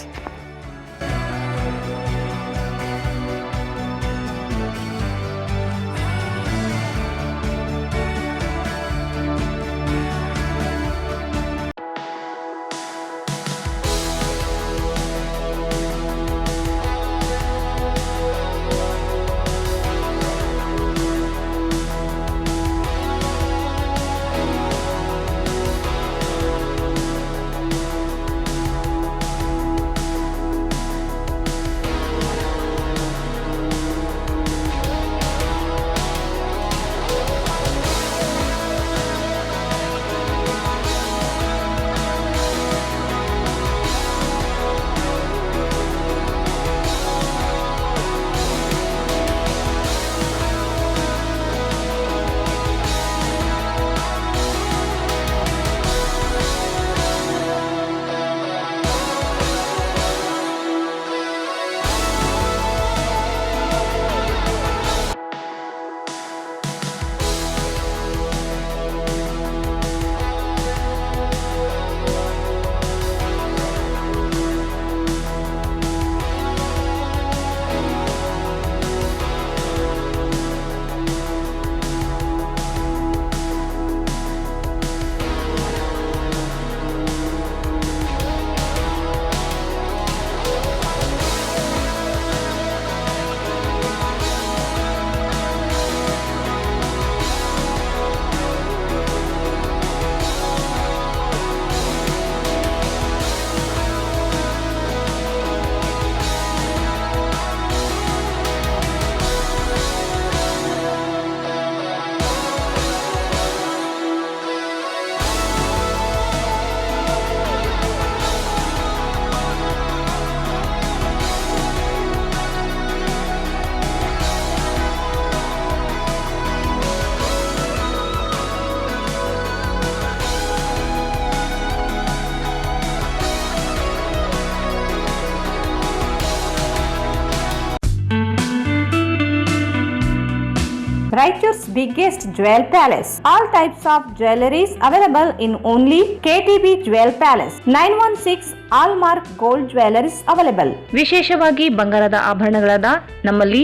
Raichur's biggest jewel palace. All types of jewelries available in only KTB Jewel Palace. 916 Allmark Gold Jewelries available. ವಿಶೇಷವಾಗಿ ಬಂಗಾರದ ಆಭರಣಗಳಾದ ನಮ್ಮಲ್ಲಿ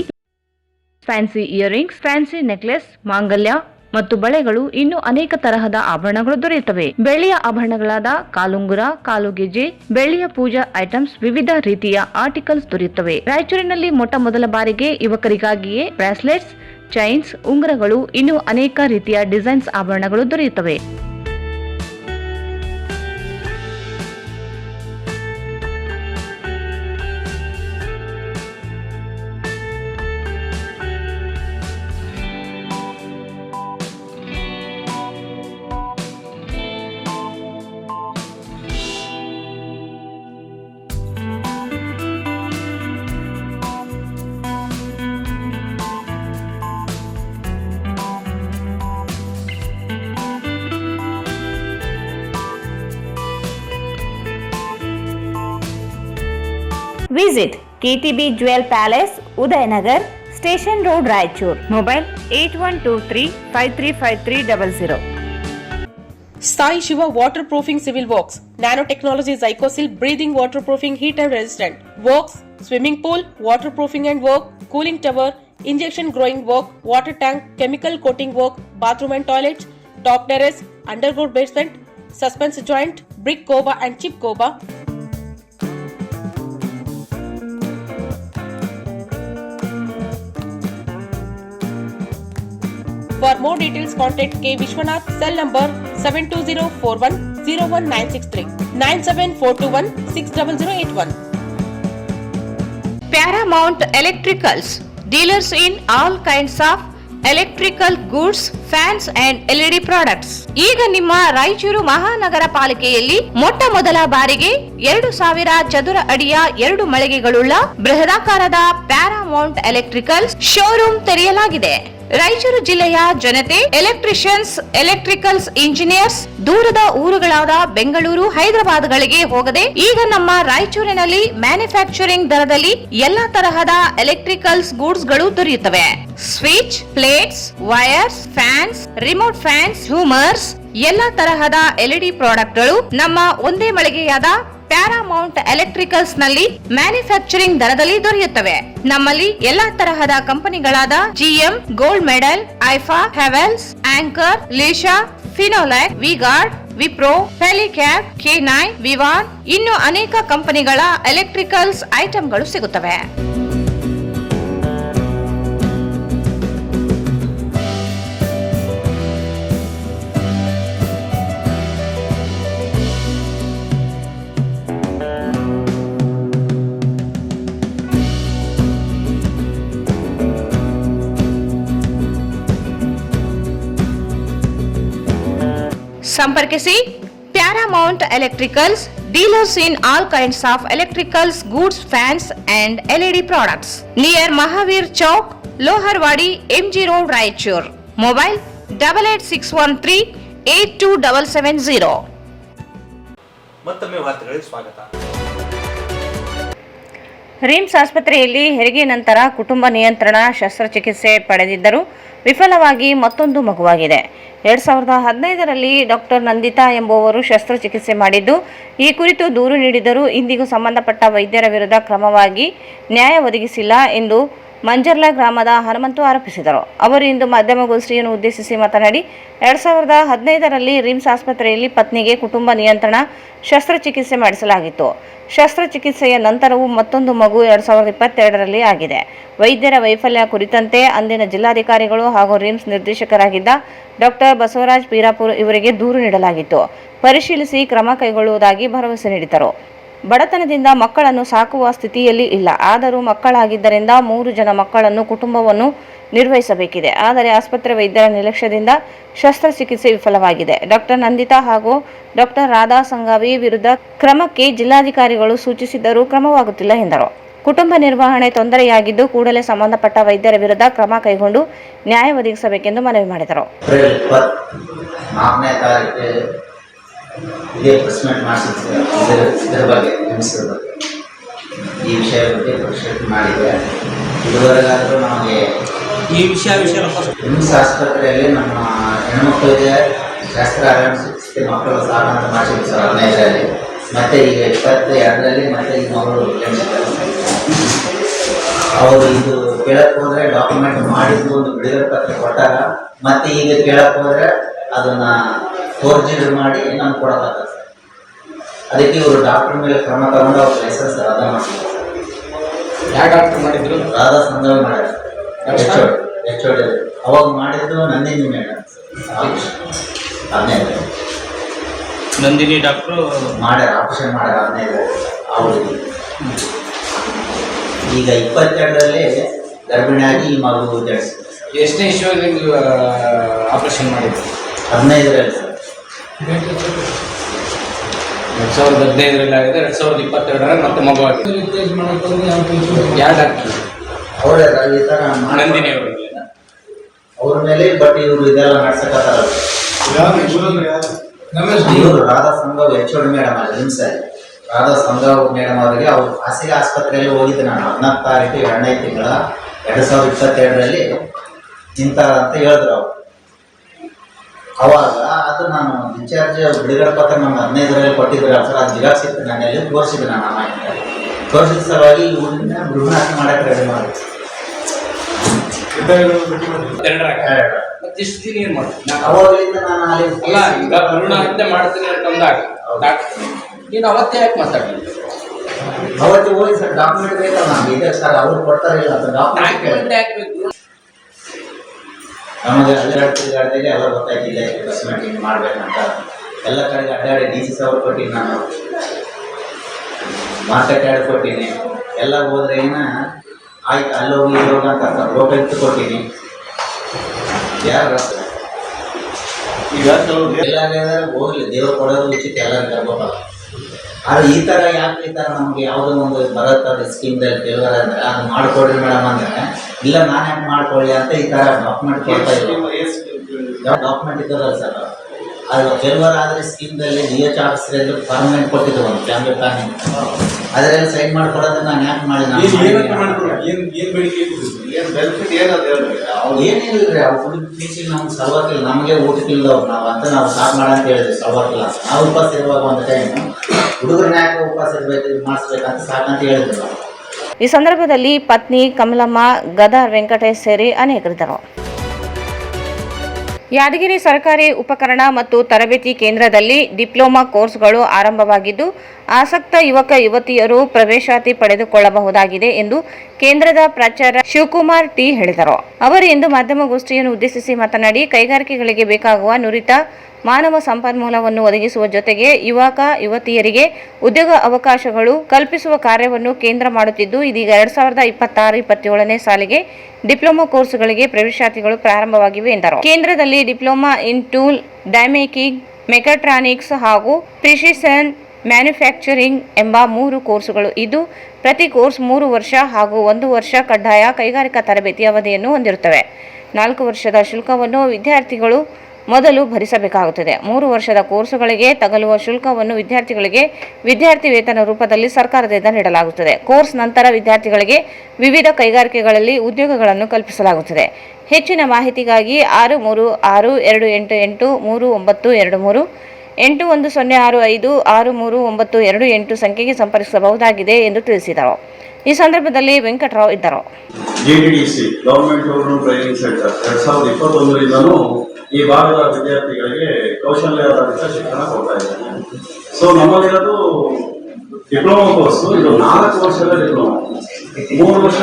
ಫ್ಯಾನ್ಸಿ ಇಯರಿಂಗ್ಸ್, ಫ್ಯಾನ್ಸಿ ನೆಕ್ಲೆಸ್, ಮಾಂಗಲ್ಯ ಮತ್ತು ಬಳೆಗಳು ಇನ್ನೂ ಅನೇಕ ತರಹದ ಆಭರಣಗಳು ದೊರೆಯುತ್ತವೆ. ಬೆಳ್ಳಿಯ ಆಭರಣಗಳಾದ ಕಾಲುಂಗುರ, ಕಾಲುಗೆಜೆ, ಬೆಳ್ಳಿಯ ಪೂಜಾ ಐಟಮ್ಸ್, ವಿವಿಧ ರೀತಿಯ ಆರ್ಟಿಕಲ್ಸ್ ದೊರೆಯುತ್ತವೆ. ರಾಯಚೂರಿನಲ್ಲಿ ಮೊದಲ ಬಾರಿಗೆ ಯುವಕರಿಗಾಗಿಯೇ ಬ್ರಾಸ್ಲೆಟ್ಸ್, ಚೈನ್ಸ್, ಉಂಗುರಗಳು, ಇನ್ನೂ ಅನೇಕ ರೀತಿಯ ಡಿಸೈನ್ಸ್ ಆಭರಣಗಳು ದೊರೆಯುತ್ತವೆ. Visit KTB Jewel Palace, Udayanagar, Station Road, Raichur. Mobile 8123-535300. Sai Shiva Waterproofing Civil Works, Nanotechnology Zycosil Breathing Waterproofing Heat and Resistant. Works, Swimming Pool, Waterproofing and Work, Cooling Tower, Injection Growing Work, Water Tank, Chemical Coating Work, Bathroom and Toilets, Top Terrace, Underground Basement, Suspense Joint, Brick Coba and Chip Coba. For more details, contact K. Vishwanath, cell number 72041-01963, 97421-60081. Paramount Electricals, dealers in all kinds of electrical goods, fans and LED products. ಈಗ ನಿಮ್ಮ ರಾಯಚೂರು ಮಹಾನಗರ ಪಾಲಿಕೆಯಲ್ಲಿ ಮೊಟ್ಟ ಮೊದಲ ಬಾರಿಗೆ 2000 ಚದುರ ಅಡಿಯ 2 ಮಳಿಗೆಗಳುಳ್ಳ ಬೃಹದಾಕಾರದ ಪ್ಯಾರಾಮೌಂಟ್ ಎಲೆಕ್ಟ್ರಿಕಲ್ಸ್ ಶೋರೂಮ್ ತೆರೆಯಲಾಗಿದೆ. ರಾಯಚೂರು ಜಿಲ್ಲೆಯ ಜನತೆ, ಎಲೆಕ್ಟ್ರಿಷಿಯನ್ಸ್, ಎಲೆಕ್ಟ್ರಿಕಲ್ಸ್ ಇಂಜಿನಿಯರ್ಸ್ ದೂರದ ಊರುಗಳಾದ ಬೆಂಗಳೂರು, ಹೈದರಾಬಾದ್ಗಳಿಗೆ ಹೋಗದೆ ಈಗ ನಮ್ಮ ರಾಯಚೂರಿನಲ್ಲಿ ಮ್ಯಾನುಫ್ಯಾಕ್ಚರಿಂಗ್ ದರದಲ್ಲಿ ಎಲ್ಲಾ ತರಹದ ಎಲೆಕ್ಟ್ರಿಕಲ್ಸ್ ಗೂಡ್ಸ್ ಗಳು ದೊರೆಯುತ್ತವೆ. Switch, plates, wires, fans, remote fans, ಹ್ಯೂಮರ್ಸ್, ಎಲ್ಲಾ ತರಹದ LED ಪ್ರಾಡಕ್ಟ್ ಗಳು ನಮ್ಮ ಒಂದೇ ಮಳಿಗೆಯಾದ ಪ್ಯಾರಾಮೌಂಟ್ ಎಲೆಕ್ಟ್ರಿಕಲ್ಸ್ ನಲ್ಲಿ ಮ್ಯಾನುಫ್ಯಾಕ್ಚರಿಂಗ್ ದರದಲ್ಲಿ ದೊರೆಯುತ್ತವೆ. ನಮ್ಮಲ್ಲಿ ಎಲ್ಲಾ ತರಹದ ಕಂಪನಿಗಳಾದ GM, ಗೋಲ್ಡ್ ಮೆಡಲ್, ಐಫಾ, ಹೆವೆಲ್ಸ್, ಆಂಕರ್, ಲೀಶಾ, ಫಿನೋಲ್ಯಾಕ್, ವಿಗಾರ್ಡ್, ವಿಪ್ರೋ, ಫೆಲಿಕ್ಯಾಪ್, K9, ವಿವಾನ್ ಇನ್ನು ಅನೇಕ ಕಂಪನಿಗಳ ಎಲೆಕ್ಟ್ರಿಕಲ್ಸ್ ಐಟಂಗಳು ಸಿಗುತ್ತವೆ. ಸಂಪರ್ಕಿಸಿ Paramount electricals, dealers in all kinds of electricals goods, fans and LED products, near Mahavir Chowk, Loharwadi, MG road, Raichur. Mobile 8861382770. ಮತ್ತೊಮ್ಮೆ ವಾರ್ತೆಗಳಿಗೆ ಸ್ವಾಗತ. ರಿಮ್ಸ್ ಆಸ್ಪತ್ರೆಯಲ್ಲಿ ಹೆರಿಗೆ ನಂತರ ಕುಟುಂಬ ನಿಯಂತ್ರಣ ಶಸ್ತ್ರಚಿಕಿತ್ಸೆ ಪಡೆದಿದ್ದರೂ ವಿಫಲವಾಗಿ ಮತ್ತೊಂದು ಮಗುವಾಗಿದೆ. 2015ರಲ್ಲಿ ಡಾಕ್ಟರ್ ನಂದಿತಾ ಎಂಬುವರು ಶಸ್ತ್ರಚಿಕಿತ್ಸೆ ಮಾಡಿದ್ದು, ಈ ಕುರಿತು ದೂರು ನೀಡಿದರೂ ಇಂದಿಗೂ ಸಂಬಂಧಪಟ್ಟ ವೈದ್ಯರ ವಿರುದ್ಧ ಕ್ರಮವಾಗಿ ನ್ಯಾಯ ಒದಗಿಸಿಲ್ಲ ಎಂದು ಮಂಜರ್ಲಾ ಗ್ರಾಮದ ಹನುಮಂತು ಆರೋಪಿಸಿದರು. ಅವರು ಇಂದು ಮಾಧ್ಯಮಗೋಷ್ಠಿಯನ್ನು ಉದ್ದೇಶಿಸಿ ಮಾತನಾಡಿ, 2015ರಲ್ಲಿ ರಿಮ್ಸ್ ಆಸ್ಪತ್ರೆಯಲ್ಲಿ ಪತ್ನಿಗೆ ಕುಟುಂಬ ನಿಯಂತ್ರಣ ಶಸ್ತ್ರಚಿಕಿತ್ಸೆ ಮಾಡಿಸಲಾಗಿತ್ತು. ಶಸ್ತ್ರಚಿಕಿತ್ಸೆಯ ನಂತರವೂ ಮತ್ತೊಂದು ಮಗು 2022ರಲ್ಲಿ ಆಗಿದೆ. ವೈದ್ಯರ ವೈಫಲ್ಯ ಕುರಿತಂತೆ ಅಂದಿನ ಜಿಲ್ಲಾಧಿಕಾರಿಗಳು ಹಾಗೂ ರಿಮ್ಸ್ ನಿರ್ದೇಶಕರಾಗಿದ್ದ ಡಾಕ್ಟರ್ ಬಸವರಾಜ್ ಪೀರಾಪುರ್ ಇವರಿಗೆ ದೂರು ನೀಡಲಾಗಿತ್ತು. ಪರಿಶೀಲಿಸಿ ಕ್ರಮ ಕೈಗೊಳ್ಳುವುದಾಗಿ ಭರವಸೆ ನೀಡಿದರು. ಬಡತನದಿಂದ ಮಕ್ಕಳನ್ನು ಸಾಕುವ ಸ್ಥಿತಿಯಲ್ಲಿ ಇಲ್ಲ. ಆದರೂ ಮಕ್ಕಳಾಗಿದ್ದರಿಂದ 3 ಜನ ಮಕ್ಕಳನ್ನು ಕುಟುಂಬವನ್ನು ನಿರ್ವಹಿಸಬೇಕಿದೆ. ಆದರೆ ಆಸ್ಪತ್ರೆ ವೈದ್ಯರ ನಿರ್ಲಕ್ಷ್ಯದಿಂದ ಶಸ್ತ್ರಚಿಕಿತ್ಸೆ ವಿಫಲವಾಗಿದೆ. ಡಾಕ್ಟರ್ ನಂದಿತಾ ಹಾಗೂ ಡಾಕ್ಟರ್ ರಾಧಾ ಸಂಗಾವಿ ವಿರುದ್ಧ ಕ್ರಮಕ್ಕೆ ಜಿಲ್ಲಾಧಿಕಾರಿಗಳು ಸೂಚಿಸಿದ್ದರೂ ಕ್ರಮವಾಗುತ್ತಿಲ್ಲ ಎಂದರು. ಕುಟುಂಬ ನಿರ್ವಹಣೆ ತೊಂದರೆಯಾಗಿದ್ದು ಕೂಡಲೇ ಸಂಬಂಧಪಟ್ಟ ವೈದ್ಯರ ವಿರುದ್ಧ ಕ್ರಮ ಕೈಗೊಂಡು ನ್ಯಾಯ ಒದಗಿಸಬೇಕೆಂದು ಮನವಿ ಮಾಡಿದರು. ಇದೇ ಪ್ರೆಸ್ಮೆಂಟ್ ಮಾಡಿಸಿದ್ರೆ ಇದರ ಬಗ್ಗೆ ಈ ವಿಷಯ ಬಗ್ಗೆ ಪರಿಶೀಲನೆ ಮಾಡಿದೆ. ಇದುವರೆಗಾದರೂ ನಮಗೆ ಈ ವಿಷಯ ರಿಮ್ಸ್ ಆಸ್ಪತ್ರೆಯಲ್ಲಿ ನಮ್ಮ ಹೆಣ್ಮಕ್ಳಿಗೆ ಶಾಸ್ತ್ರ ಚಿಕಿತ್ಸೆ ಮಕ್ಕಳು ಸಾಕಾಂತ ಮಾಡಿಸಿದ್ರು ಸರ್ 15ರಲ್ಲಿ, ಮತ್ತು ಈಗ 22ರಲ್ಲಿ ಮತ್ತೆ ಈ ಮಗಳು ಅವರು ಇದು ಕೇಳಕ್ಕೆ ಹೋದರೆ ಡಾಕ್ಯುಮೆಂಟ್ ಮಾಡಿದ್ದು ಒಂದು ಬಿಡುಗಡೆ ಪತ್ರ ಕೊಟ್ಟಾಗ ಮತ್ತೆ ಈಗ ಕೇಳಕ್ಕೆ ಹೋದರೆ ಅದನ್ನು ಫೋರ್ಜರಿ ಮಾಡಿ ನಮ್ಗೆ ಕೊಡೋಕ್ಕಾಗತ್ತೆ ಸರ್. ಅದಕ್ಕೆ ಇವರು ಡಾಕ್ಟರ್ ಮೇಲೆ ಕ್ರಮ ತಗೊಂಡು ಅವ್ರ ಲೈಸೆನ್ಸ್ ರದ್ದು ಮಾಡಿದ್ರು. ಯಾವ ಡಾಕ್ಟರ್ ಮಾಡಿದ್ರು? ರಾಧಾ ಸಂಘ ಮಾಡ್ಯಾರ HOD ಅವಾಗ ಮಾಡಿದ್ದು ನಂದಿನಿ ಮೇಡಮ್ 15 ನಂದಿನಿ ಡಾಕ್ಟ್ರು ಮಾಡ್ಯಾರ, ಆಪರೇಷನ್ ಮಾಡ್ಯಾರ 15 ಅವ್ರಿಗೆ. ಈಗ 22ರಲ್ಲಿ ಗರ್ಭಿಣಿಯಾಗಿ ಈ ಮಗು ಜಡಿಸಿದ್ರು. ಎಷ್ಟನೇ ಇಶ್ಯೂಲ್ಲಿ ನೀವು ಆಪರೇಷನ್ ಮಾಡಿದ್ರು? 15ರಲ್ಲಿ ಸರ್. 2015ರಲ್ಲಿ ಆಗಿದೆ, 2022ರಲ್ಲಿ ಮತ್ತೆ ಮಗು ಆಗಿದೆ. ಯಾವ ಡಾಕ್ಟರ್? ಅವರೇ ಈ ಥರ ನಂದಿನಿ ಅವರಿಗೆ ಅವ್ರ ಮೇಲೆ. ಬಟ್ ಇವರು ಇದೆಲ್ಲ ನಡ್ಸಕತ್ತಾರ. ಇವರು ರಾಧಾ ಸಂಘ HOD ಮೇಡಮ್ ರಿಮ್ಸ್ ರಾಧಾ ಸಂಘ ಮೇಡಮ್ ಅವರಿಗೆ ಅವ್ರು ಖಾಸಗಿ ಆಸ್ಪತ್ರೆಯಲ್ಲಿ ಹೋಗಿದ್ದೆ ನಾನು 14 ತಾರೀಕು 2ನೇ ತಿಂಗಳ 2022ರಲ್ಲಿ ಇಂಥ ಅಂತ ಹೇಳಿದ್ರು ಅವರು. ಅವಾಗ ಅದು ನಾನು ಡಿಸ್ಚಾರ್ಜ್ ಬಿಡುಗಡೆ ಪತ್ರ ನಮ್ಮ 15ರಲ್ಲಿ ಕೊಟ್ಟಿದ್ರು ಸರ್. ಅದು ಜಿರಾಕ್ಸ್ ಇತ್ತು ನನ್ನಲ್ಲಿ, ತೋರಿಸಿದ್ದೆ ನಾನು ಅಮ್ಮ ತೋರಿಸಿದ ಸಲುವಾಗಿ ಊರಿನ ಗೃಹನಾಶ ಮಾಡಕ್ಕೆ ರೆಡಿ ಮಾಡಿ ಅವಾಗಲಿಂದ ನಾನು ಅಲ್ಲಿ ಈಗ ಭ್ರೂಣ ಹತ್ಯೆ ಮಾಡ್ತೀನಿ ಅಂತಂದಾಗ ನೀನು ಅವತ್ತೇ ಯಾಕೆ ಮಾತಾಡ್ತೀನಿ? ಅವತ್ತು ಹೋಗಿ ಸರ್ ಡಾಕ್ಯುಮೆಂಟ್ ಬೇಕಲ್ಲ ನಮ್ಗೆ ಇದೆ ಸರ್, ಅವ್ರು ಕೊಡ್ತಾರಿಲ್ಲ ಸರ್ ಡಾಕ್ಯುಮೆಂಟ್. ನಮಗೆ ಅಡ್ಡಾಡ್ತಿದ್ದಾಡ್ದಾಗೆ ಎಲ್ಲ ಗೊತ್ತಾಗಿಲ್ಲ ಅಸೆಸ್ಮೆಂಟ್ ಹಿಂಗೆ ಮಾಡ್ಬೇಕಂತ ಎಲ್ಲ ಕಡೆಗೆ ಅಡ್ಡಾಡಿ DC ಅವ್ರು ಕೊಟ್ಟಿನಿ, ನಾನು ಮಾರ್ಕೆಟ್ ಯಾರ್ಡ್ ಕೊಟ್ಟಿನಿ. ಎಲ್ಲ ಹೋದ್ರೆ ಆಯ್ತು ಅಲ್ಲಿ ಹೋಗಿ ಇರೋಗ ಅಂತ ಲೋಕಾಯುಕ್ತ ಕೊಟ್ಟಿನಿ. ಯಾರು ಈಗ ಎಲ್ಲರೂ ಹೋಗ್ಲಿ, ದೇವ್ರು ಕೊಡೋದು ಉಚಿತ, ಎಲ್ಲರೂ ತರ್ಬೇಕಲ್ಲ. ಆದರೆ ಈ ಥರ ಯಾಕೆ ಈ ಥರ ನಮಗೆ ಯಾವುದೋ ಒಂದು ಬರುತ್ತೆ ಸ್ಕೀಮ್ದಲ್ಲಿ ಡೆಲಿವರ್ ಅಂದರೆ ಅದು ಮಾಡಿಕೊಡ್ರಿ ಮೇಡಮ್ ಅಂದರೆ, ಇಲ್ಲ ನಾನು ಯಾಕೆ ಮಾಡ್ಕೊಳ್ಳಿ ಅಂತ ಈ ಥರ ಡಾಕ್ಯುಮೆಂಟ್ ಕೊಡ್ತಾ ಇದ್ದೀವಿ. ಯಾವ ಡಾಕ್ಯುಮೆಂಟ್ ಇದ್ದಾರಲ್ಲ ಸರ್, ಅದು ಡೆಲಿವರ್ ಆದರೆ ಸ್ಕೀಮ್ದಲ್ಲಿ DH ಆಫೀಸರಲ್ಲಿ ಪರ್ಮನೆಂಟ್ ಕೊಟ್ಟಿದ್ದು ಒಂದು ಫ್ಯಾಮಿಲಿ ಪ್ಲಾನಿಂಗ್, ಅದರಲ್ಲಿ ಸೈನ್ ಮಾಡಿಕೊಡೋದನ್ನ ನಾನು ಯಾಕೆ ಮಾಡಿ ಅವ್ರು ಏನಿಲ್ಲ ರೀ, ಅವ್ರು ಫೀಸಿಗೆ ನಮ್ಗೆ ಸಲುವಾಗಿಲ್ಲ, ನಮಗೆ ಊಟಕ್ಕಿಲ್ಲ ಅವ್ರು ನಾವು ಅಂತ ನಾವು ಸ್ಟಾರ್ಟ್ ಮಾಡ ಅಂತ ಹೇಳಿದ್ವಿ. ಸಲುವಾಗಿಲ್ಲ ನಾವು ಉಪವಾಸ ಇರುವಾಗ ಒಂದು ಟೈಮ್ ಹುಡುಗರನ್ನ ಯಾಕೆ ಉಪವಾಸ ಇರಬೇಕು, ಇದು ಮಾಡಿಸ್ಬೇಕಂತ ಸಾಕಂತ ಹೇಳಿದ್ವಿ ನಾವು. ಈ ಸಂದರ್ಭದಲ್ಲಿ ಪತ್ನಿ ಕಮಲಮ್ಮ, ಗದರ್ ವೆಂಕಟೇಶ್ ಸೇರಿ ಅನೇಕರಿದ್ದರು. ಯಾದಗಿರಿ ಸರ್ಕಾರಿ ಉಪಕರಣ ಮತ್ತು ತರಬೇತಿ ಕೇಂದ್ರದಲ್ಲಿ ಡಿಪ್ಲೊಮಾ ಕೋರ್ಸ್ಗಳು ಆರಂಭವಾಗಿದ್ದು ಆಸಕ್ತ ಯುವಕ ಯುವತಿಯರು ಪ್ರವೇಶಾತಿ ಪಡೆದುಕೊಳ್ಳಬಹುದಾಗಿದೆ ಎಂದು ಕೇಂದ್ರದ ಪ್ರಾಚಾರ್ಯ ಶಿವಕುಮಾರ್ ಟಿ ಹೇಳಿದರು. ಅವರು ಇಂದು ಮಾಧ್ಯಮಗೋಷ್ಠಿಯನ್ನು ಉದ್ದೇಶಿಸಿ ಮಾತನಾಡಿ, ಕೈಗಾರಿಕೆಗಳಿಗೆ ಬೇಕಾಗುವ ನುರಿತ ಮಾನವ ಸಂಪನ್ಮೂಲವನ್ನು ಒದಗಿಸುವ ಜೊತೆಗೆ ಯುವಕ ಯುವತಿಯರಿಗೆ ಉದ್ಯೋಗ ಅವಕಾಶಗಳು ಕಲ್ಪಿಸುವ ಕಾರ್ಯವನ್ನು ಕೇಂದ್ರ ಮಾಡುತ್ತಿದ್ದು, ಇದೀಗ 2026-27ನೇ ಸಾಲಿಗೆ ಡಿಪ್ಲೊಮಾ ಕೋರ್ಸ್ಗಳಿಗೆ ಪ್ರವೇಶಾತಿಗಳು ಪ್ರಾರಂಭವಾಗಿವೆ ಎಂದರು. ಕೇಂದ್ರದಲ್ಲಿ ಡಿಪ್ಲೊಮಾ ಇನ್ ಟೂಲ್ ಡೈಮೇಕಿಂಗ್, ಮೆಕಾಟ್ರಾನಿಕ್ಸ್ ಹಾಗೂ ಪ್ರಿಸಿಷನ್ ಮ್ಯಾನುಫ್ಯಾಕ್ಚರಿಂಗ್ ಎಂಬ 3 ಕೋರ್ಸುಗಳು ಇದ್ದು, ಪ್ರತಿ ಕೋರ್ಸ್ 3 ವರ್ಷ ಹಾಗೂ 1 ವರ್ಷ ಕಡ್ಡಾಯ ಕೈಗಾರಿಕಾ ತರಬೇತಿ ಅವಧಿಯನ್ನು ಹೊಂದಿರುತ್ತವೆ. 4 ವರ್ಷದ ಶುಲ್ಕವನ್ನು ವಿದ್ಯಾರ್ಥಿಗಳು ಮೊದಲು ಭರಿಸಬೇಕಾಗುತ್ತದೆ. 3 ವರ್ಷದ ಕೋರ್ಸುಗಳಿಗೆ ತಗಲುವ ಶುಲ್ಕವನ್ನು ವಿದ್ಯಾರ್ಥಿಗಳಿಗೆ ವಿದ್ಯಾರ್ಥಿ ವೇತನ ರೂಪದಲ್ಲಿ ಸರ್ಕಾರದಿಂದ ನೀಡಲಾಗುತ್ತದೆ. ಕೋರ್ಸ್ ನಂತರ ವಿದ್ಯಾರ್ಥಿಗಳಿಗೆ ವಿವಿಧ ಕೈಗಾರಿಕೆಗಳಲ್ಲಿ ಉದ್ಯೋಗಗಳನ್ನು ಕಲ್ಪಿಸಲಾಗುತ್ತದೆ. ಹೆಚ್ಚಿನ ಮಾಹಿತಿಗಾಗಿ 6362883923 8106563928 ಸಂಖ್ಯೆಗೆ ಸಂಪರ್ಕಿಸಬಹುದಾಗಿದೆ ಎಂದು ತಿಳಿಸಿದರು. ಈ ಸಂದರ್ಭದಲ್ಲಿ ವೆಂಕಟರಾವ್ ಇದ್ದರು. GTDC ಗವರ್ಮೆಂಟ್ ಟ್ರೈನಿಂಗ್ ಸೆಂಟರ್ 2021ರಿಂದನೂ ಈ ಭಾಗದ ವಿದ್ಯಾರ್ಥಿಗಳಿಗೆ ಕೌಶಲ್ಯಾಧಾರಿತ ಶಿಕ್ಷಣ ಕೊಡ್ತಾ ಇದ್ದಾರೆ. ಸೊ ನಮ್ಮಲ್ಲಿರೋದು ಡಿಪ್ಲೊಮಾ ಕೋರ್ಸ್, ಇದು 4 ವರ್ಷದ ಡಿಪ್ಲೊಮಾ. 3 ವರ್ಷ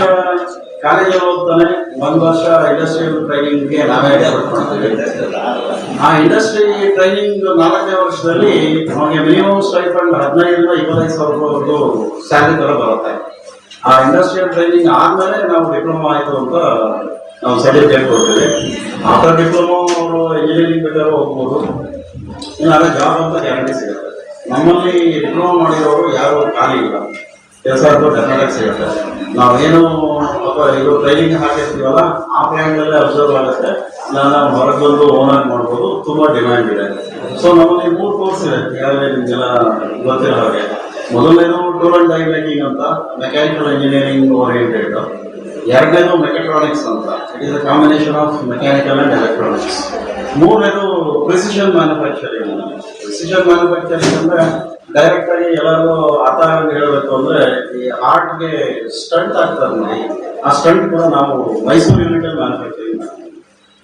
ಕಾಲೇಜಲ್ಲಿ ಓದ್ತಾನೆ, 1 ವರ್ಷ ಇಂಡಸ್ಟ್ರಿಯಲ್ ಟ್ರೈನಿಂಗ್ಗೆ ನಾವೇ ಮಾಡ್ತೀವಿ. ಆ ಇಂಡಸ್ಟ್ರಿ ಟ್ರೈನಿಂಗ್ 4ನೇ ವರ್ಷದಲ್ಲಿ ನಮಗೆ ಮಿನಿಮಮ್ ಸ್ಟೈಫಂಡ್ 15,000-25,000 ಸ್ಯಾಲರಿ ತರ ಬರುತ್ತೆ. ಆ ಇಂಡಸ್ಟ್ರಿಯಲ್ ಟ್ರೈನಿಂಗ್ ಆದ್ಮೇಲೆ ನಾವು ಡಿಪ್ಲೊಮಾ ಆಯಿತು ಅಂತ ನಾವು ಸರ್ಟಿಫಿಕೇಟ್ ಕೊಡ್ತೀವಿ. ಆಫ್ಟರ್ ಡಿಪ್ಲೊಮಾ ಅವರು ಇಂಜಿನಿಯರಿಂಗ್ ಬೇಕಾದ್ರೂ ಹೋಗ್ಬೋದು, ಇಲ್ಲ ಜಾಬ್ ಅಂತ ಗ್ಯಾರಂಟಿ ಸಿಗುತ್ತೆ. ನಮ್ಮಲ್ಲಿ ಡಿಪ್ಲೊಮಾ ಮಾಡಿರೋರು ಯಾರು ಖಾಲಿ ಇಲ್ಲ, ಕೆಲಸ ಅಂತೂ ಡೆಫಿನೆಟ್ ಸಿಗುತ್ತೆ. ನಾವೇನು ಇದು ಟ್ರೈನಿಂಗ್ ಹಾಕಿರ್ತೀವಲ್ಲ ಆ ಪ್ಲಾಂಟಲ್ಲೇ ಅಬ್ಸರ್ವ್ ಆಗುತ್ತೆ, ನಾನು ಹೊರಗೆ ಬಂದು ಓನಾಗಿ ಮಾಡ್ಬೋದು, ತುಂಬ ಡಿಮ್ಯಾಂಡ್ ಇದೆ. ಸೊ ನಮ್ಮಲ್ಲಿ 3 ಕೋರ್ಸ್ ಇದೆ, ಈಗಾಗಲೇ ನಿಮಗೆಲ್ಲ ಗೊತ್ತಿರೋ ಹಾಗೆ. ಮೊದಲನೇದು ಟೂಲ್ ಅಂಡ್ ಡೈ ಮೇಕಿಂಗ್ ಅಂತ, ಮೆಕ್ಯಾನಿಕಲ್ ಇಂಜಿನಿಯರಿಂಗ್ ಓರಿಯೆಂಟೆಡ್. ಎರಡನೇದು ಮೆಕಾಟ್ರಾನಿಕ್ಸ್ ಅಂತ, it is a combination of mechanical and electronics. ಮೂರನೇದು ಪ್ರಿಸಿಷನ್ ಮ್ಯಾನುಫ್ಯಾಕ್ಚರಿಂಗ್. ಪ್ರಿಸಿಷನ್ ಮ್ಯಾನುಫ್ಯಾಕ್ಚರಿಂಗ್ ಅಂದ್ರೆ ಡೈರೆಕ್ಟ್ ಆಗಿ ಎಲ್ಲರಿಗೂ ಅರ್ಥ ಆಗಿ ಹೇಳಬೇಕು ಅಂದ್ರೆ, ಈ ಆರ್ಟ್ಗೆ ಸ್ಟಂಟ್ ಆಗ್ತದೆ ನೋಡಿ, ಆ ಸ್ಟಂಟ್ ಕೂಡ ನಾವು ಮೈಸೂರು ಯೂನಿಟಲ್ಲಿ ಮ್ಯಾನುಫ್ಯಾಕ್ಚರಿಂಗ್ ಮಾಡ್ತೀವಿ.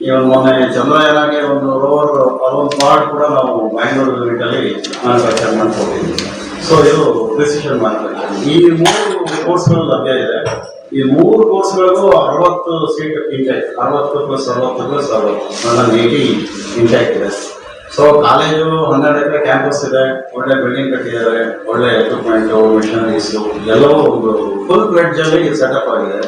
ಇವಾಗ ಮೊನ್ನೆ ಚಂದ್ರಯಾನಗೆ ಒಂದು ರೋವರ್ ಅದೊಂದು ಪಾರ್ಟ್ ಕೂಡ ನಾವು ಬ್ಯಾಂಗ್ಳೂರು ಯೂನಿಟಲ್ಲಿ ಮ್ಯಾನುಫ್ಯಾಕ್ಚರ್ ಮಾಡ್ಕೊಡ್ತೀವಿ. ಸೊ ಇದು ಪ್ರಿಸಿಷನ್ ಮ್ಯಾನುಫ್ಯಾಕ್ಚರಿಂಗ್. ಈ 3 ಕೋರ್ಸ್ಗಳು ಲಭ್ಯ ಇದೆ. ಈ 3 ಕೋರ್ಸ್ಗಳಿಗೂ 60 ಸೀಟ್ ಇಂಟೆಕ್, 60 + 60 80 ಇಂಟೆಕ್ ಇದೆ. ಸೊ ಕಾಲೇಜು 12 ಎಕರೆ ಕ್ಯಾಂಪಸ್ ಇದೆ, ಒಳ್ಳೆ ಬಿಲ್ಡಿಂಗ್ ಕಟ್ಟಿದ್ದಾರೆ, ಒಳ್ಳೆ ಎಕ್ವಿಪ್ಮೆಂಟ್, ಮಿಷನರೀಸು ಎಲ್ಲವೂ ಒಂದು ಫುಲ್ ಫ್ಲೆಡ್ಜಲ್ಲಿ ಸೆಟಪ್ ಆಗಿದೆ.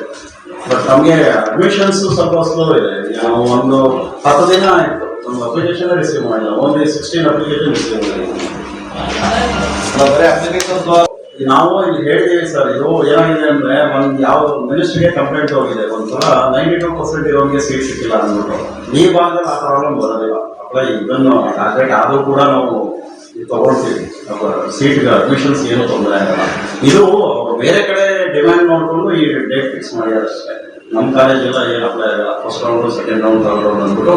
ಬಟ್ ನಮಗೆ ಅಡ್ಮಿಷನ್ಸ್ ಸ್ವಲ್ಪ ಸ್ಲೋ ಇದೆ. ನಾವು ಒಂದು 10 ದಿನ ಆಯಿತು ನಮ್ಮ ಅಪ್ಲಿಕೇಶನ್ ರಿಸೀವ್ ಮಾಡಿಲ್ಲ, ಓನ್ಲಿ 16 ಅಪ್ಲಿಕೇಶನ್ ರಿಸೀವ್ ಮಾಡಿಲ್ಲ. ನಾವು ಇಲ್ಲಿ ಹೇಳಿದ್ದೀವಿ ಸರ್, ಇದು ಏನಾಗಿದೆ ಅಂದ್ರೆ ಒಂದು ಯಾವ ಮಿನಿಸ್ಟ್ರಿಗೆ ಕಂಪ್ಲೇಂಟ್ ಹೋಗಿದೆ, ಒಂದ್ಸಲ 92% ಇರೋರಿಗೆ ಸೀಟ್ ಸಿಕ್ಕಿಲ್ಲ ಅಂದ್ಬಿಟ್ಟು. ಈ ಭಾಗದಲ್ಲಿ ಆ ಪ್ರಾಬ್ಲಮ್ ಬರೋದಿಲ್ಲ. ಅಪ್ಲೈ ಇದನ್ನು ಟಾರ್ಗೆಟ್ ಆದರೂ ಕೂಡ ನಾವು ತಗೊಳ್ತೀವಿ. ಸೀಟ್ಗೆ ಅಡ್ಮಿಷನ್ಸ್ ಏನು ತೊಂದರೆ ಆಗಲ್ಲ. ಇದು ಬೇರೆ ಕಡೆ ಡಿಮ್ಯಾಂಡ್ ನೋಡಿಕೊಂಡು ಈ ಡೇಟ್ ಫಿಕ್ಸ್ ಮಾಡಿದ್ದಾರೆ ಅಷ್ಟೇ. ನಮ್ಮ ಕಾಲೇಜೆಲ್ಲ ಏನು ಅಪ್ಲೈ ಆಗಲ್ಲ. First round, second round, third round ಅಂದ್ಬಿಟ್ಟು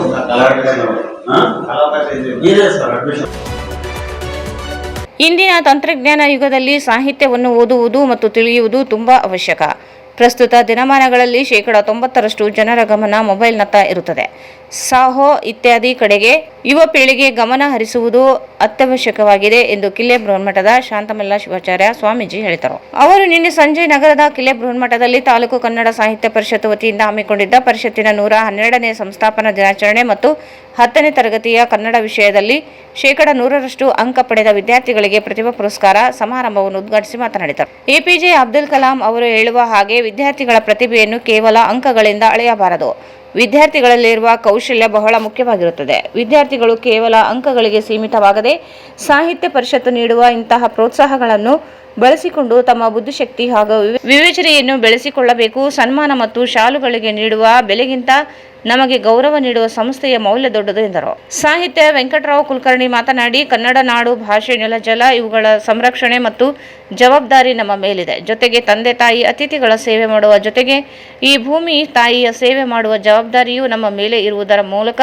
ಇದೆ ಸರ್ ಅಡ್ಮಿಷನ್. ಇಂದಿನ ತಂತ್ರಜ್ಞಾನ ಯುಗದಲ್ಲಿ ಸಾಹಿತ್ಯವನ್ನು ಓದುವುದು ಮತ್ತು ತಿಳಿಯುವುದು ತುಂಬಾ ಅವಶ್ಯಕ. ಪ್ರಸ್ತುತ ದಿನಮಾನಗಳಲ್ಲಿ 90% ಜನರ ಗಮನ ಮೊಬೈಲ್ನತ್ತ ಇರುತ್ತದೆ. ಸಾಹೋ ಇತ್ಯಾದಿ ಕಡೆಗೆ ಯುವ ಪೀಳಿಗೆ ಗಮನ ಹರಿಸುವುದು ಅತ್ಯವಶ್ಯಕವಾಗಿದೆ ಎಂದು ಕಿಲ್ಲೆ ಬೃಹನ್ಮಠದ ಶಾಂತಮಲ್ಲ ಶಿವಾಚಾರ್ಯ ಸ್ವಾಮೀಜಿ ಹೇಳಿದರು. ಅವರು ನಿನ್ನೆ ಸಂಜೆ ನಗರದ ಕಿಲ್ಲೆ ಬೃಹನ್ಮಠದಲ್ಲಿ ತಾಲೂಕು ಕನ್ನಡ ಸಾಹಿತ್ಯ ಪರಿಷತ್ ವತಿಯಿಂದ ಹಮ್ಮಿಕೊಂಡಿದ್ದ ಪರಿಷತ್ತಿನ 112ನೇ ಸಂಸ್ಥಾಪನಾ ದಿನಾಚರಣೆ ಮತ್ತು 10ನೇ ತರಗತಿಯ ಕನ್ನಡ ವಿಷಯದಲ್ಲಿ 100% ಅಂಕ ಪಡೆದ ವಿದ್ಯಾರ್ಥಿಗಳಿಗೆ ಪ್ರತಿಭಾ ಪುರಸ್ಕಾರ ಸಮಾರಂಭವನ್ನು ಉದ್ಘಾಟಿಸಿ ಮಾತನಾಡಿದರು. ಎಪಿಜೆ ಅಬ್ದುಲ್ ಕಲಾಂ ಅವರು ಹೇಳುವ ಹಾಗೆ ವಿದ್ಯಾರ್ಥಿಗಳ ಪ್ರತಿಭೆಯನ್ನು ಕೇವಲ ಅಂಕಗಳಿಂದ ಅಳೆಯಬಾರದು. ವಿದ್ಯಾರ್ಥಿಗಳಲ್ಲಿರುವ ಕೌಶಲ್ಯ ಬಹಳ ಮುಖ್ಯವಾಗಿರುತ್ತದೆ. ವಿದ್ಯಾರ್ಥಿಗಳು ಕೇವಲ ಅಂಕಗಳಿಗೆ ಸೀಮಿತವಾಗದೆ ಸಾಹಿತ್ಯ ಪರಿಷತ್ತು ನೀಡುವ ಇಂತಹ ಪ್ರೋತ್ಸಾಹಗಳನ್ನು ಬಳಸಿಕೊಂಡು ತಮ್ಮ ಬುದ್ಧಿಶಕ್ತಿ ಹಾಗೂ ವಿವೇಚನೆಯನ್ನು ಬೆಳೆಸಿಕೊಳ್ಳಬೇಕು. ಸನ್ಮಾನ ಮತ್ತು ಶಾಲುಗಳಿಗೆ ನೀಡುವ ಬೆಲೆಗಿಂತ ನಮಗೆ ಗೌರವ ನೀಡುವ ಸಂಸ್ಥೆಯ ಮೌಲ್ಯ ದೊಡ್ಡದು ಎಂದರು. ಸಾಹಿತ್ಯ ವೆಂಕಟರಾವ್ ಕುಲಕರ್ಣಿ ಮಾತನಾಡಿ, ಕನ್ನಡ ನಾಡು, ಭಾಷೆ, ನೆಲ, ಜಲ ಇವುಗಳ ಸಂರಕ್ಷಣೆ ಮತ್ತು ಜವಾಬ್ದಾರಿ ನಮ್ಮ ಮೇಲಿದೆ. ಜೊತೆಗೆ ತಂದೆ ತಾಯಿ ಅತಿಥಿಗಳ ಸೇವೆ ಮಾಡುವ ಜೊತೆಗೆ ಈ ಭೂಮಿ ತಾಯಿಯ ಸೇವೆ ಮಾಡುವ ಜವಾಬ್ದಾರಿಯೂ ನಮ್ಮ ಮೇಲೆ ಇರುವುದರ ಮೂಲಕ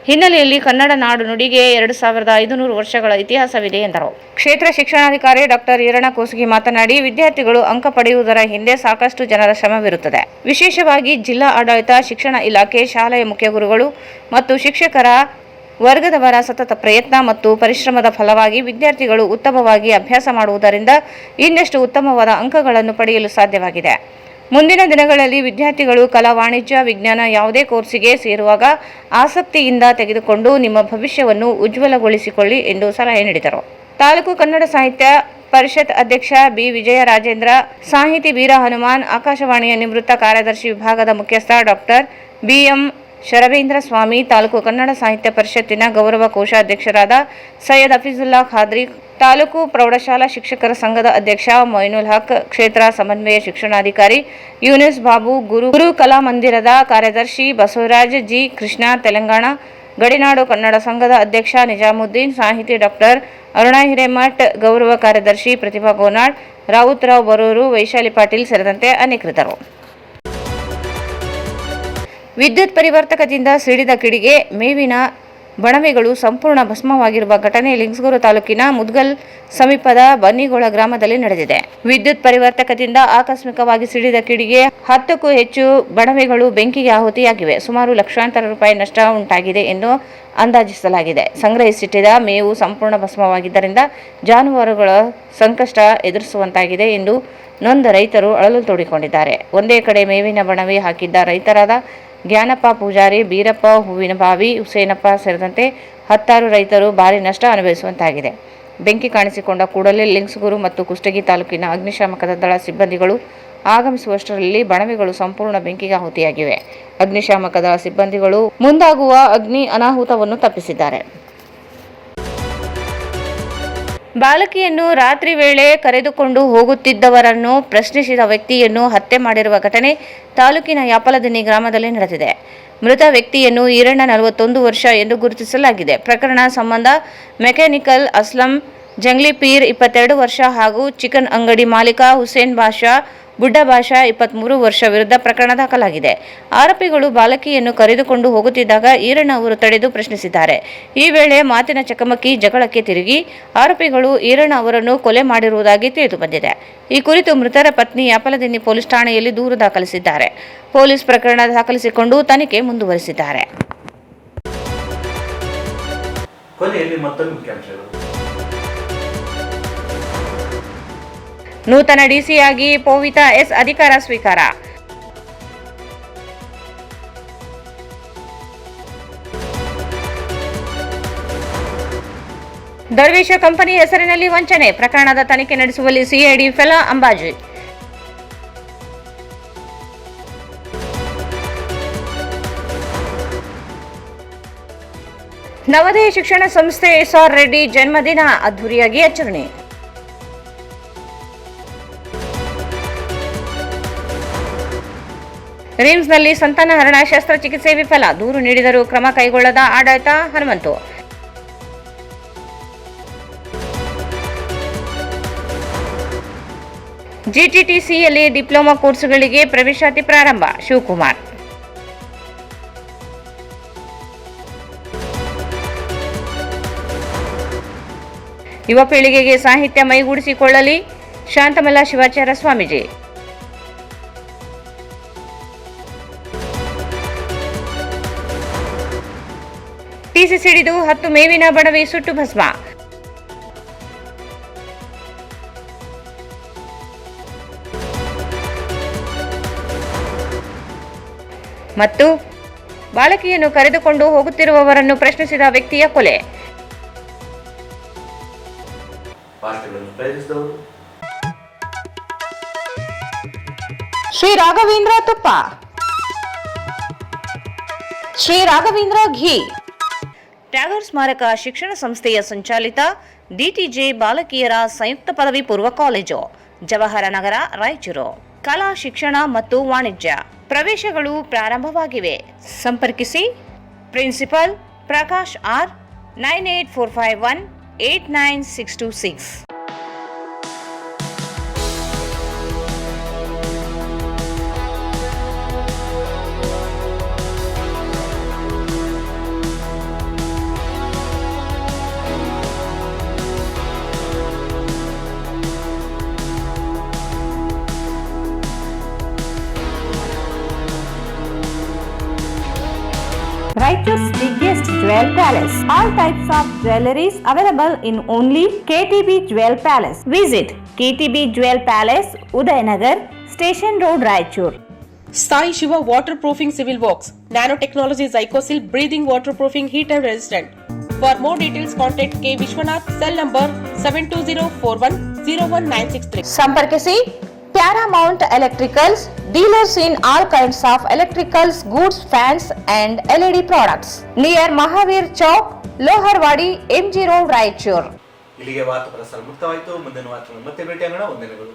ಹಿನ್ನೆಲೆಯಲ್ಲಿ ಕನ್ನಡ ನಾಡು ನುಡಿಗೆ 2500 ವರ್ಷಗಳ ಇತಿಹಾಸವಿದೆ ಎಂದರು. ಕ್ಷೇತ್ರ ಶಿಕ್ಷಣಾಧಿಕಾರಿ ಡಾಕ್ಟರ್ ಈರಣ್ಣ ಕೋಸಗಿ ಮಾತನಾಡಿ, ವಿದ್ಯಾರ್ಥಿಗಳು ಅಂಕ ಪಡೆಯುವುದರ ಹಿಂದೆ ಸಾಕಷ್ಟು ಜನರ ಶ್ರಮವಿರುತ್ತದೆ. ವಿಶೇಷವಾಗಿ ಜಿಲ್ಲಾ ಆಡಳಿತ, ಶಿಕ್ಷಣ ಇಲಾಖೆ, ಶಾಲೆಯ ಮುಖ್ಯ ಗುರುಗಳು ಮತ್ತು ಶಿಕ್ಷಕರ ವರ್ಗದವರ ಸತತ ಪ್ರಯತ್ನ ಮತ್ತು ಪರಿಶ್ರಮದ ಫಲವಾಗಿ ವಿದ್ಯಾರ್ಥಿಗಳು ಉತ್ತಮವಾಗಿ ಅಭ್ಯಾಸ ಮಾಡುವುದರಿಂದ ಇನ್ನಷ್ಟು ಉತ್ತಮವಾದ ಅಂಕಗಳನ್ನು ಪಡೆಯಲು ಸಾಧ್ಯವಾಗಿದೆ. ಮುಂದಿನ ದಿನಗಳಲ್ಲಿ ವಿದ್ಯಾರ್ಥಿಗಳು ಕಲಾ, ವಾಣಿಜ್ಯ, ವಿಜ್ಞಾನ ಯಾವುದೇ ಕೋರ್ಸಿಗೆ ಸೇರುವಾಗ ಆಸಕ್ತಿಯಿಂದ ತೆಗೆದುಕೊಂಡು ನಿಮ್ಮ ಭವಿಷ್ಯವನ್ನು ಉಜ್ವಲಗೊಳಿಸಿಕೊಳ್ಳಿ ಎಂದು ಸಲಹೆ ನೀಡಿದರು. ತಾಲೂಕು ಕನ್ನಡ ಸಾಹಿತ್ಯ ಪರಿಷತ್ ಅಧ್ಯಕ್ಷ ಬಿ. ವಿಜಯ ರಾಜೇಂದ್ರ, ಸಾಹಿತಿ ವೀರ ಹನುಮಾನ್, ಆಕಾಶವಾಣಿಯ ನಿವೃತ್ತ ಕಾರ್ಯದರ್ಶಿ ವಿಭಾಗದ ಮುಖ್ಯಸ್ಥ ಡಾಕ್ಟರ್ ಬಿ.ಎಂ. ಶರವೇಂದ್ರ ಸ್ವಾಮಿ, ತಾಲೂಕು ಕನ್ನಡ ಸಾಹಿತ್ಯ ಪರಿಷತ್ತಿನ ಗೌರವ ಕೋಶಾಧ್ಯಕ್ಷರಾದ ಸೈಯದ್ ಹಫೀಜುಲ್ಲಾ ಖಾದ್ರಿ, ತಾಲೂಕು ಪ್ರೌಢಶಾಲಾ ಶಿಕ್ಷಕರ ಸಂಘದ ಅಧ್ಯಕ್ಷ ಮೊಯ್ನುಲ್ ಹಕ್, ಕ್ಷೇತ್ರ ಸಮನ್ವಯ ಶಿಕ್ಷಣಾಧಿಕಾರಿ ಯೂನಿಸ್ ಬಾಬು, ಗುರು ಕಲಾಮಂದಿರದ ಕಾರ್ಯದರ್ಶಿ ಬಸವರಾಜ್ ಜಿ. ಕೃಷ್ಣ, ತೆಲಂಗಾಣ ಗಡಿನಾಡು ಕನ್ನಡ ಸಂಘದ ಅಧ್ಯಕ್ಷ ನಿಜಾಮುದ್ದೀನ್, ಸಾಹಿತಿ ಡಾಕ್ಟರ್ ಅರುಣಾ ಹಿರೇಮಠ್, ಗೌರವ ಕಾರ್ಯದರ್ಶಿ ಪ್ರತಿಭಾ ಗೋನಾಳ್, ರಾವುತರಾವ್ ಬರೂರು, ವೈಶಾಲಿ ಪಾಟೀಲ್ ಸೇರಿದಂತೆ ಅನೇಕರಿದ್ದರು. ವಿದ್ಯುತ್ ಪರಿವರ್ತಕದಿಂದ ಸಿಡಿದ ಕಿಡಿಗೆ ಮೇವಿನ ಬಣವೆಗಳು ಸಂಪೂರ್ಣ ಭಸ್ಮವಾಗಿರುವ ಘಟನೆ ಲಿಂಗಸಗೂರು ತಾಲೂಕಿನ ಮುದ್ಗಲ್ ಸಮೀಪದ ಬನ್ನಿಗೋಳ ಗ್ರಾಮದಲ್ಲಿ ನಡೆದಿದೆ. ವಿದ್ಯುತ್ ಪರಿವರ್ತಕದಿಂದ ಆಕಸ್ಮಿಕವಾಗಿ ಸಿಡಿದ ಕಿಡಿಗೆ 10ಕ್ಕೂ ಹೆಚ್ಚು ಬಣವೆಗಳು ಬೆಂಕಿಗೆ ಆಹುತಿಯಾಗಿವೆ. ಸುಮಾರು ಲಕ್ಷಾಂತರ ರೂಪಾಯಿ ನಷ್ಟ ಉಂಟಾಗಿದೆ ಎಂದು ಅಂದಾಜಿಸಲಾಗಿದೆ. ಸಂಗ್ರಹಿಸಿಟ್ಟಿದ್ದ ಮೇವು ಸಂಪೂರ್ಣ ಭಸ್ಮವಾಗಿದ್ದರಿಂದ ಜಾನುವಾರುಗಳ ಸಂಕಷ್ಟ ಎದುರಿಸುವಂತಾಗಿದೆ ಎಂದು ನೊಂದ ರೈತರು ಅಳಲು ತೋಡಿಕೊಂಡಿದ್ದಾರೆ. ಒಂದೇ ಕಡೆ ಮೇವಿನ ಬಣವೆ ಹಾಕಿದ್ದ ರೈತರಾದ ಜ್ಞಾನಪ್ಪ ಪೂಜಾರಿ, ಬೀರಪ್ಪ ಹೂವಿನಬಾವಿ, ಹುಸೇನಪ್ಪ ಸೇರಿದಂತೆ 10 ರೈತರು ಭಾರಿ ನಷ್ಟ ಅನುಭವಿಸುವಂತಾಗಿದೆ. ಬೆಂಕಿ ಕಾಣಿಸಿಕೊಂಡ ಕೂಡಲೇ ಲಿಂಗಸಗೂರು ಮತ್ತು ಕುಷ್ಟಗಿ ತಾಲೂಕಿನ ಅಗ್ನಿಶಾಮಕ ದಳ ಸಿಬ್ಬಂದಿಗಳು ಆಗಮಿಸುವಷ್ಟರಲ್ಲಿ ಬಣವೆಗಳು ಸಂಪೂರ್ಣ ಬೆಂಕಿಗೆ ಆಹುತಿಯಾಗಿವೆ. ಅಗ್ನಿಶಾಮಕ ದಳ ಸಿಬ್ಬಂದಿಗಳು ಮುಂದಾಗುವ ಅಗ್ನಿ ಅನಾಹುತವನ್ನು ತಪ್ಪಿಸಿದ್ದಾರೆ. ಬಾಲಕಿಯನ್ನು ರಾತ್ರಿ ವೇಳೆ ಕರೆದುಕೊಂಡು ಹೋಗುತ್ತಿದ್ದವರನ್ನು ಪ್ರಶ್ನಿಸಿದ ವ್ಯಕ್ತಿಯನ್ನು ಹತ್ಯೆ ಮಾಡಿರುವ ಘಟನೆ ತಾಲೂಕಿನ ಯಾಪಲದಿನ್ನಿ ಗ್ರಾಮದಲ್ಲಿ ನಡೆದಿದೆ. ಮೃತ ವ್ಯಕ್ತಿಯನ್ನು ಈರಣ್ಣ 41 ವರ್ಷ ಎಂದು ಗುರುತಿಸಲಾಗಿದೆ. ಪ್ರಕರಣ ಸಂಬಂಧ ಮೆಕ್ಯಾನಿಕಲ್ ಅಸ್ಲಂ ಜಂಗ್ಲಿಪೀರ್ 22 ವರ್ಷ ಹಾಗೂ ಚಿಕನ್ ಅಂಗಡಿ ಮಾಲೀಕ ಹುಸೇನ್ ಬಾಷಾ ಬುಡ್ಡ ಬಾಷಾ 23 ವರ್ಷ ವಿರುದ್ಧ ಪ್ರಕರಣ ದಾಖಲಾಗಿದೆ. ಆರೋಪಿಗಳು ಬಾಲಕಿಯನ್ನು ಕರೆದುಕೊಂಡು ಹೋಗುತ್ತಿದ್ದಾಗ ಈರಣ್ಣ ಅವರು ತಡೆದು ಪ್ರಶ್ನಿಸಿದ್ದಾರೆ. ಈ ವೇಳೆ ಮಾತಿನ ಚಕಮಕಿ ಜಗಳಕ್ಕೆ ತಿರುಗಿ ಆರೋಪಿಗಳು ಈರಣ್ಣ ಅವರನ್ನು ಕೊಲೆ ಮಾಡಿರುವುದಾಗಿ ತಿಳಿದು ಬಂದಿದೆ. ಈ ಕುರಿತು ಮೃತರ ಪತ್ನಿ ಯಾಪಲದಿನ್ನಿ ಪೊಲೀಸ್ ಠಾಣೆಯಲ್ಲಿ ದೂರು ದಾಖಲಿಸಿದ್ದಾರೆ. ಪೊಲೀಸ್ ಪ್ರಕರಣ ದಾಖಲಿಸಿಕೊಂಡು ತನಿಖೆ ಮುಂದುವರಿಸಿದ್ದಾರೆ. ಕೊನೆಯಲ್ಲಿ ಮತ್ತೊಂದು ಮುಖ್ಯಾಂಶಗಳು. ನೂತನ ಡಿಸಿಯಾಗಿ ಪೋವಿತಾ ಎಸ್ ಅಧಿಕಾರ ಸ್ವೀಕಾರ. ದರ್ವೇಶ ಕಂಪನಿ ಹೆಸರಿನಲ್ಲಿ ವಂಚನೆ ಪ್ರಕರಣದ ತನಿಖೆ ನಡೆಸುವಲ್ಲಿ ಸಿಐಡಿ ಫೆಲಾ ಅಂಬಾಜಿ. ನವೋದಯ ಶಿಕ್ಷಣ ಸಂಸ್ಥೆ ಎಸ್ಆರ್ ರೆಡ್ಡಿ ಜನ್ಮದಿನ ಅದ್ದೂರಿಯಾಗಿ ಆಚರಣೆ. ರಿಮ್ಸ್ನಲ್ಲಿ ಸಂತಾನಹರಣ ಶಸ್ತ್ರಚಿಕಿತ್ಸೆ ವಿಫಲ, ದೂರು ನೀಡಿದರೂ ಕ್ರಮ ಕೈಗೊಳ್ಳದ ಆಡಳಿತ ಹನುಮಂತು. ಜಿಟಿಟಿಸಿಯಲ್ಲಿ ಡಿಪ್ಲೊಮಾ ಕೋರ್ಸುಗಳಿಗೆ ಪ್ರವೇಶಾತಿ ಪ್ರಾರಂಭ. ಶಿವಕುಮಾರ್. ಯುವ ಪೀಳಿಗೆಗೆ ಸಾಹಿತ್ಯ ಮೈಗೂಡಿಸಿಕೊಳ್ಳಲಿ. ಶಾಂತಮಲ್ಲ ಶಿವಾಚಾರ್ಯ ಸ್ವಾಮೀಜಿ. ಟಿಸಿ ಸಿಡಿದು 10 ಮೇವಿನ ಬಣವೆ ಸುಟ್ಟು ಭಸ್ಮ. ಮತ್ತು ಬಾಲಕಿಯನ್ನು ಕರೆದುಕೊಂಡು ಹೋಗುತ್ತಿರುವವರನ್ನು ಪ್ರಶ್ನಿಸಿದ ವ್ಯಕ್ತಿಯ ಕೊಲೆ. ವಾರ್ತೆಗಳನ್ನು ಪ್ರಯತ್ನಿಸಿದವರು ಶ್ರೀ ರಾಘವೇಂದ್ರ ತುಪ್ಪ, ಶ್ರೀ ರಾಘವೇಂದ್ರ ಘೀ. ಟ್ಯಾಗರ್ ಸ್ಮಾರಕ ಶಿಕ್ಷಣ ಸಂಸ್ಥೆಯ ಸಂಚಾಲಿತ ಡಿಟಿಜೆ ಬಾಲಕಿಯರ ಸಂಯುಕ್ತ ಪದವಿ ಪೂರ್ವ ಕಾಲೇಜು, ಜವಾಹರ ನಗರ, ರಾಯಚೂರು. ಕಲಾ ಶಿಕ್ಷಣ ಮತ್ತು ವಾಣಿಜ್ಯ ಪ್ರವೇಶಗಳು ಪ್ರಾರಂಭವಾಗಿವೆ. ಸಂಪರ್ಕಿಸಿ principal Prakash R 9845189626. Raichur's biggest jewel palace. All types of jewelries available in only KTB Jewel Palace. Visit KTB Jewel Palace, Udayanagar, Station Road, Raichur. Sai Shiva Waterproofing Civil Works. Nanotechnology Zycosil Breathing Waterproofing Heat and Resistant. For more details, contact K. Vishwanath, cell number 72041019663. ಸಂಪರ್ಕಿಸಿ Paramount Electricals, dealers in all kinds of electricals, goods, fans and LED products. Near Mahavir Chowk, Loharwadi, MG Road, Raichur. ಇಲ್ಲಿಗೆ ವಾರ್ತಾ ಪ್ರಸಾರ ಮುಕ್ತವಾಯಿತು. ಮುಂದಿನ ವಾರ್ತೆಗಳನ್ನು ಮತ್ತೆ ಭೇಟಿಯಾಗೋಣ. ವಂದನೆಗಳು.